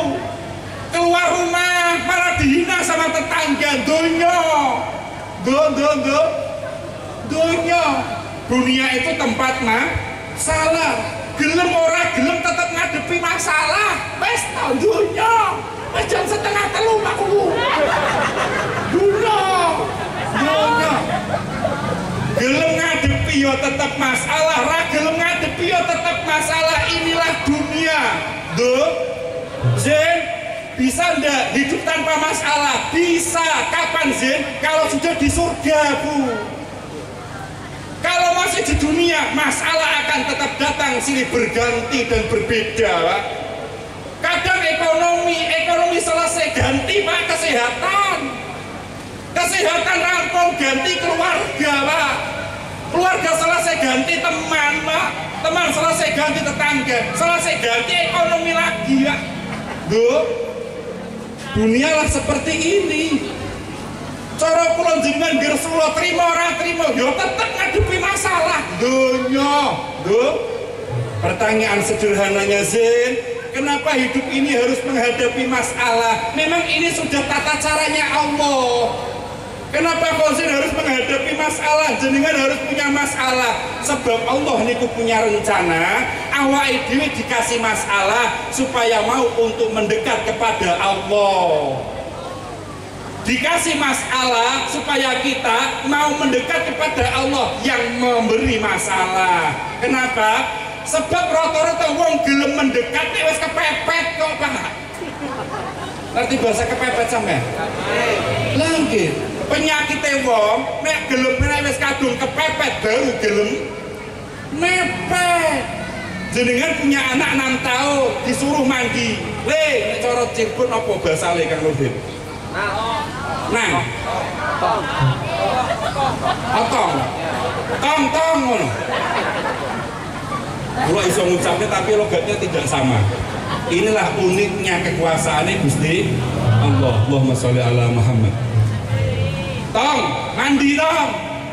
Keluar rumah malah dihina sama tetangga. Dunia dunia itu tempat masalah. Gelem ora gelem tetap ngadepi masalah. Wes tau dunia wes jam 2:30 aku. Dunia gelem ngadepi yo tetap masalah, ra gelem ngadepi yo tetap masalah. Inilah dunia. Zen, bisa ndak hidup tanpa masalah? Bisa. Kapan Zen? Kalau sudah di surga Bu. Kalau masih di dunia, masalah akan tetap datang silih berganti dan berbeda Pak. Kadang ekonomi selesai ganti Pak, kesehatan rampung ganti keluarga Pak, keluarga selesai ganti teman Pak, teman selesai ganti tetangga, selesai ganti ekonomi lagi ya. Dunialah seperti ini. Cara kula jenengan gersula trimo ora trimo yo tetep ngadepi masalah dunya. Pertanyaan sederhananya Zen, kenapa hidup ini harus menghadapi masalah? Memang ini sudah tata caranya Allah. Kenapa kau Zen harus menghadapi masalah? Jenengan harus punya masalah. Sebab Allah niku punya rencana, awake dhewe dikasih masalah supaya mau untuk mendekat kepada Allah. Dikasih masalah supaya kita mau mendekat kepada Allah yang memberi masalah. Kenapa? Sebab rata-rata wong gelem mendekat wis kepepet kok Pak. Ngerti bahasa kepepet sampean? Lah nggih. Penyakite wong nek gelem wis kadung kepepet baru gelem mepet. Jenengan punya anak 6 tahun disuruh mandi. Nek cara Cirebon apa basale Kang Nurdin? Nang. Tong ngono. Kula iso ngucapnya tapi logatnya tidak sama. Inilah uniknya kekuasaannya Gusti Allah. Allahumma sholli ala Muhammad. Tong, mandi tong.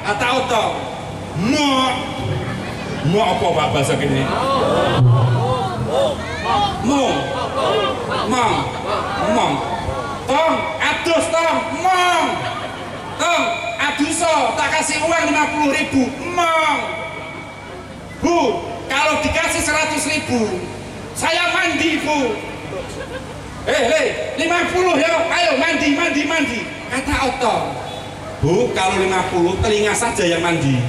Atau tong. Mo apa Pak bahasa kene? Mong. Tong, adus tong, mong. Tong, aduso, tak kasih uang 50.000, mong. Bu, kalau dikasih 100.000, saya mandi Bu. 50 ya, ayo mandi. Kata Otto, Bu, kalau 50 telinga saja yang mandi.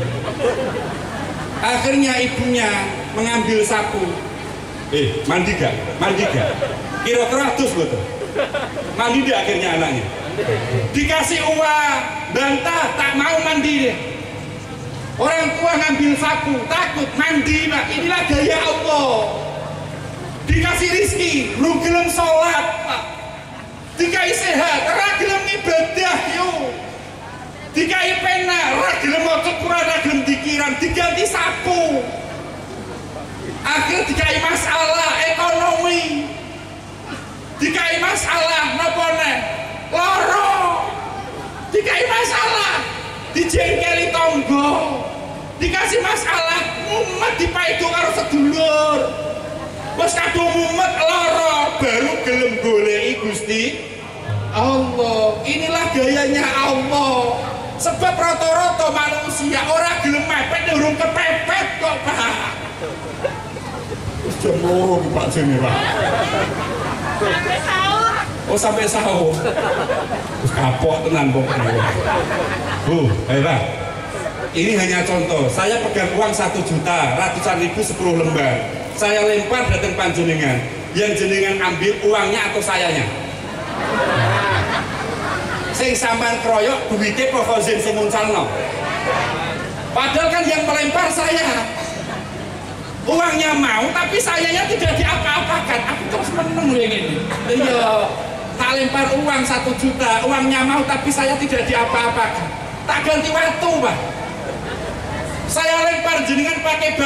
Akhirnya ibunya mengambil sapu. Mandi gak? Kira-kira adus betul. Mandi dia akhirnya anaknya. Dikasih uang, bantah, tak mau mandi deh. Orang tua ngambil sapu, takut mandi Pak. Inilah gaya Allah. Dikasih rizki, lu gelem sholat Pak. Dikasih sehat, ra gelem ibadah yuk. Dikasih pena, ra gelem maca Quran, ra gelem dikiran, diganti sapu. Akhir dikasih masalah ekonomi. Dikasih masalah napa neh? Loro. Dikasih masalah dijengkeli tonggo. Dikasih masalah umat dipaidu karo sedulur. Wes kadung mumet lara baru gelem goleki Gusti Allah. Inilah gayanya Allah. Sebab rata-rata manusia ora gelem mepet durung kepepet kok, Pak. Wis jam 2 Pak jene, Pak. Sampai sahur. Oh, sampai sahur. Wis kapok tenan pokoknya. Bu, ayo Pak. Ini hanya contoh. Saya pegang uang 1 juta, ratusan ribu 10 lembar. Saya lempar datang panjenengan. Yang jenengan ambil uangnya atau sayanya? Sing sampean kroyok duwite Pak Fauzin sing muncalno. Padahal kan yang melempar saya. Uangnya mau tapi sayanya tidak diapa-apakan. Aku terus meneng yang ini. Iya, tak lempar uang 1 juta, uangnya mau tapi saya tidak diapa-apakan. Tak ganti waktu, Pak. Saya lempar jenengan pakai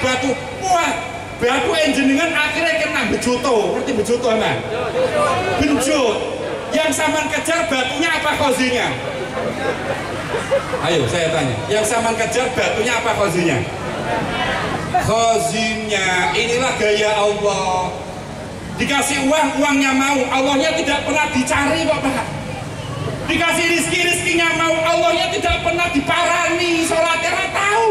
batu. Wah, batu jenengan akhirnya kena bejuto. Ngerti bejuto, Mas? Benjut. Yang saman kejar batunya apa kozinya? Ayo saya tanya. Yang saman kejar batunya apa kozinya? Kozinya. Inilah gaya Allah. Dikasih uang, uangnya mau. Allahnya tidak pernah dicari kok, Pak. Dikasih rizki, rizkinya mau. Allahnya tidak pernah diparani. Sholatnya tahu.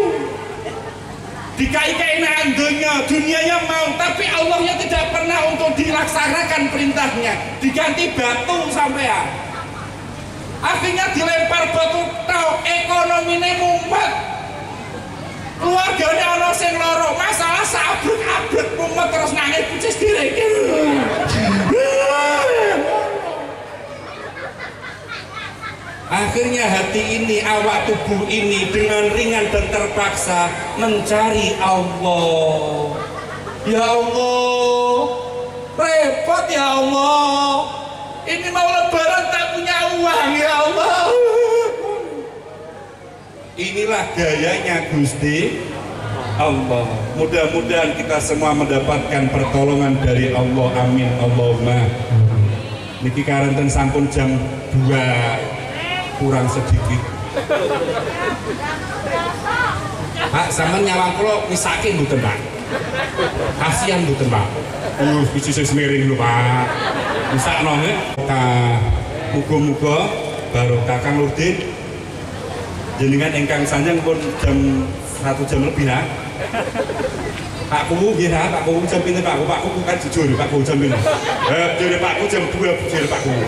Dikai-kainan dunianya mau, tapi Allahnya tidak pernah untuk dilaksanakan perintahnya. Diganti batu sampean. Akhirnya dilempar batu, tahu ekonominya mumet. Keluarganya ana sing loro, masalah sabrek-abrek mumet terus nangis pucis direk. Akhirnya hati ini, awak tubuh ini dengan ringan dan terpaksa mencari Allah. Ya Allah, repot ya Allah. Ini mau lebaran tak punya uang ya Allah. Inilah gayanya Gusti Allah. Mudah-mudahan kita semua mendapatkan pertolongan dari Allah. Amin Allahumma. Niki karanten sampun jam 2 kurang sedikit. Pak, sampean nyawang kula misakin mboten, Pak. Kasihan mboten, Pak. Iki sing miring lho, Pak. Misakno nggih. Muga-muga barokah Kang Nurdin. Jenengan ingkang sanjang pun jam 1 jam lebih nah. Pak Kuwu nggih nah, Pak Kuwu jam pinten Pak? Pak Kuwu kan jujur, Pak Kuwu jam pinten? Jare Pak Kuwu jam 2 jare Pak Kuwu.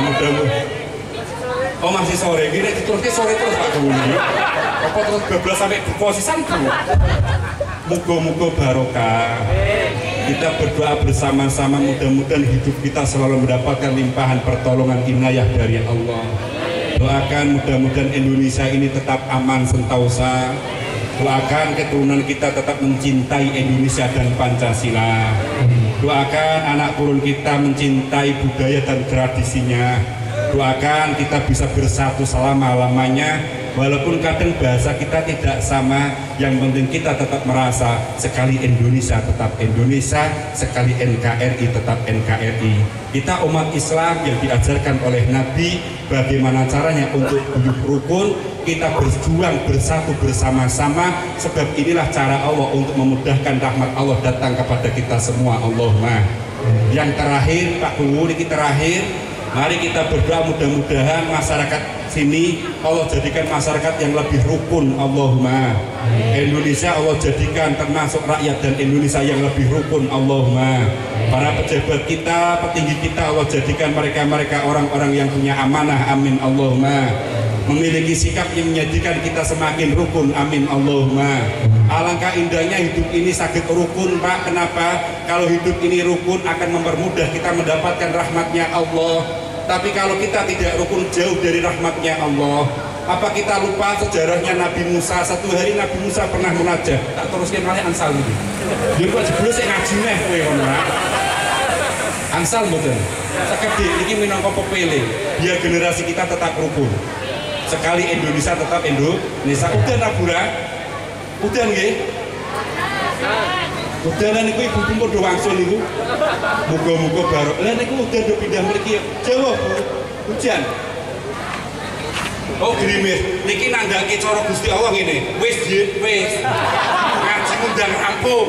Mudah-mudahan. Oh masih sore, gini dituruti sore terus Pak Kuwu. Apa terus bablas sampai posisian Bu? Muga-muga barokah. Kita berdoa bersama-sama, mudah-mudahan hidup kita selalu mendapatkan limpahan pertolongan inayah dari Allah. Doakan mudah-mudahan Indonesia ini tetap aman sentosa. Doakan keturunan kita tetap mencintai Indonesia dan Pancasila. Doakan anak turun kita mencintai budaya dan tradisinya. Doakan kita bisa bersatu selama-lamanya. Walaupun kadang bahasa kita tidak sama, yang penting kita tetap merasa sekali Indonesia tetap Indonesia, sekali NKRI tetap NKRI. Kita umat Islam yang diajarkan oleh Nabi bagaimana caranya untuk hidup rukun. Kita berjuang bersatu bersama-sama, sebab inilah cara Allah untuk memudahkan rahmat Allah datang kepada kita semua. Allahumma. Yang terakhir Pak Kuwu, ini terakhir, mari kita berdoa mudah-mudahan masyarakat sini Allah jadikan masyarakat yang lebih rukun. Allahumma. Indonesia Allah jadikan termasuk rakyat dan Indonesia yang lebih rukun. Allahumma. Para pejabat kita, petinggi kita Allah jadikan mereka orang-orang yang punya amanah. Amin Allahumma. Memiliki sikap yang menjadikan kita semakin rukun. Amin Allahumma. Alangkah indahnya hidup ini sakit rukun, Pak. Kenapa? Kalau hidup ini rukun akan mempermudah kita mendapatkan rahmatnya Allah. Tapi kalau kita tidak rukun, jauh dari rahmatnya Allah. Apa kita lupa sejarahnya Nabi Musa? Satu hari Nabi Musa pernah munajat. Tak teruskan oleh Ansal ini. Dia kok sebelum saya ngaji nih kowe ngono. Ansal mboten. Sekedhik iki minangka pepele. Biar generasi kita tetap rukun. Sekali Indonesia tetap Indonesia. Udah nabura? Udah nggih? Udah lah niku ibu pun do wangsul niku. Muga-muga barok. Lah niku udah do pindah mriki Jawa, Bu. Hujan. Oh, gerimis. Niki nandhake cara Gusti Allah ngene. Wis ngaji ngundang rampung.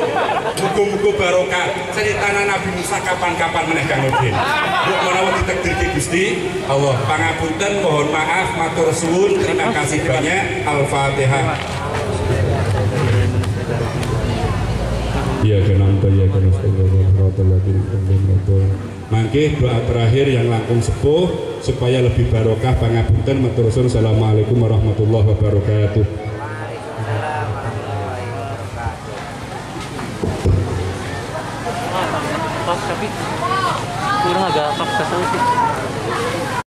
Muga-muga barokah ceritana Nabi Musa kapan-kapan meneh Kang Udin. Mbok menawa ditakdirke Gusti Allah. Pangapunten, mohon maaf, matur suwun, terima kasih banyak. Al-Fatihah. Ya kenapa ya mangke doa terakhir yang langkung sepuh supaya lebih barokah pangapunten matur suwun. Assalamualaikum warahmatullahi wabarakatuh. Tapi kurang agak paksa sih.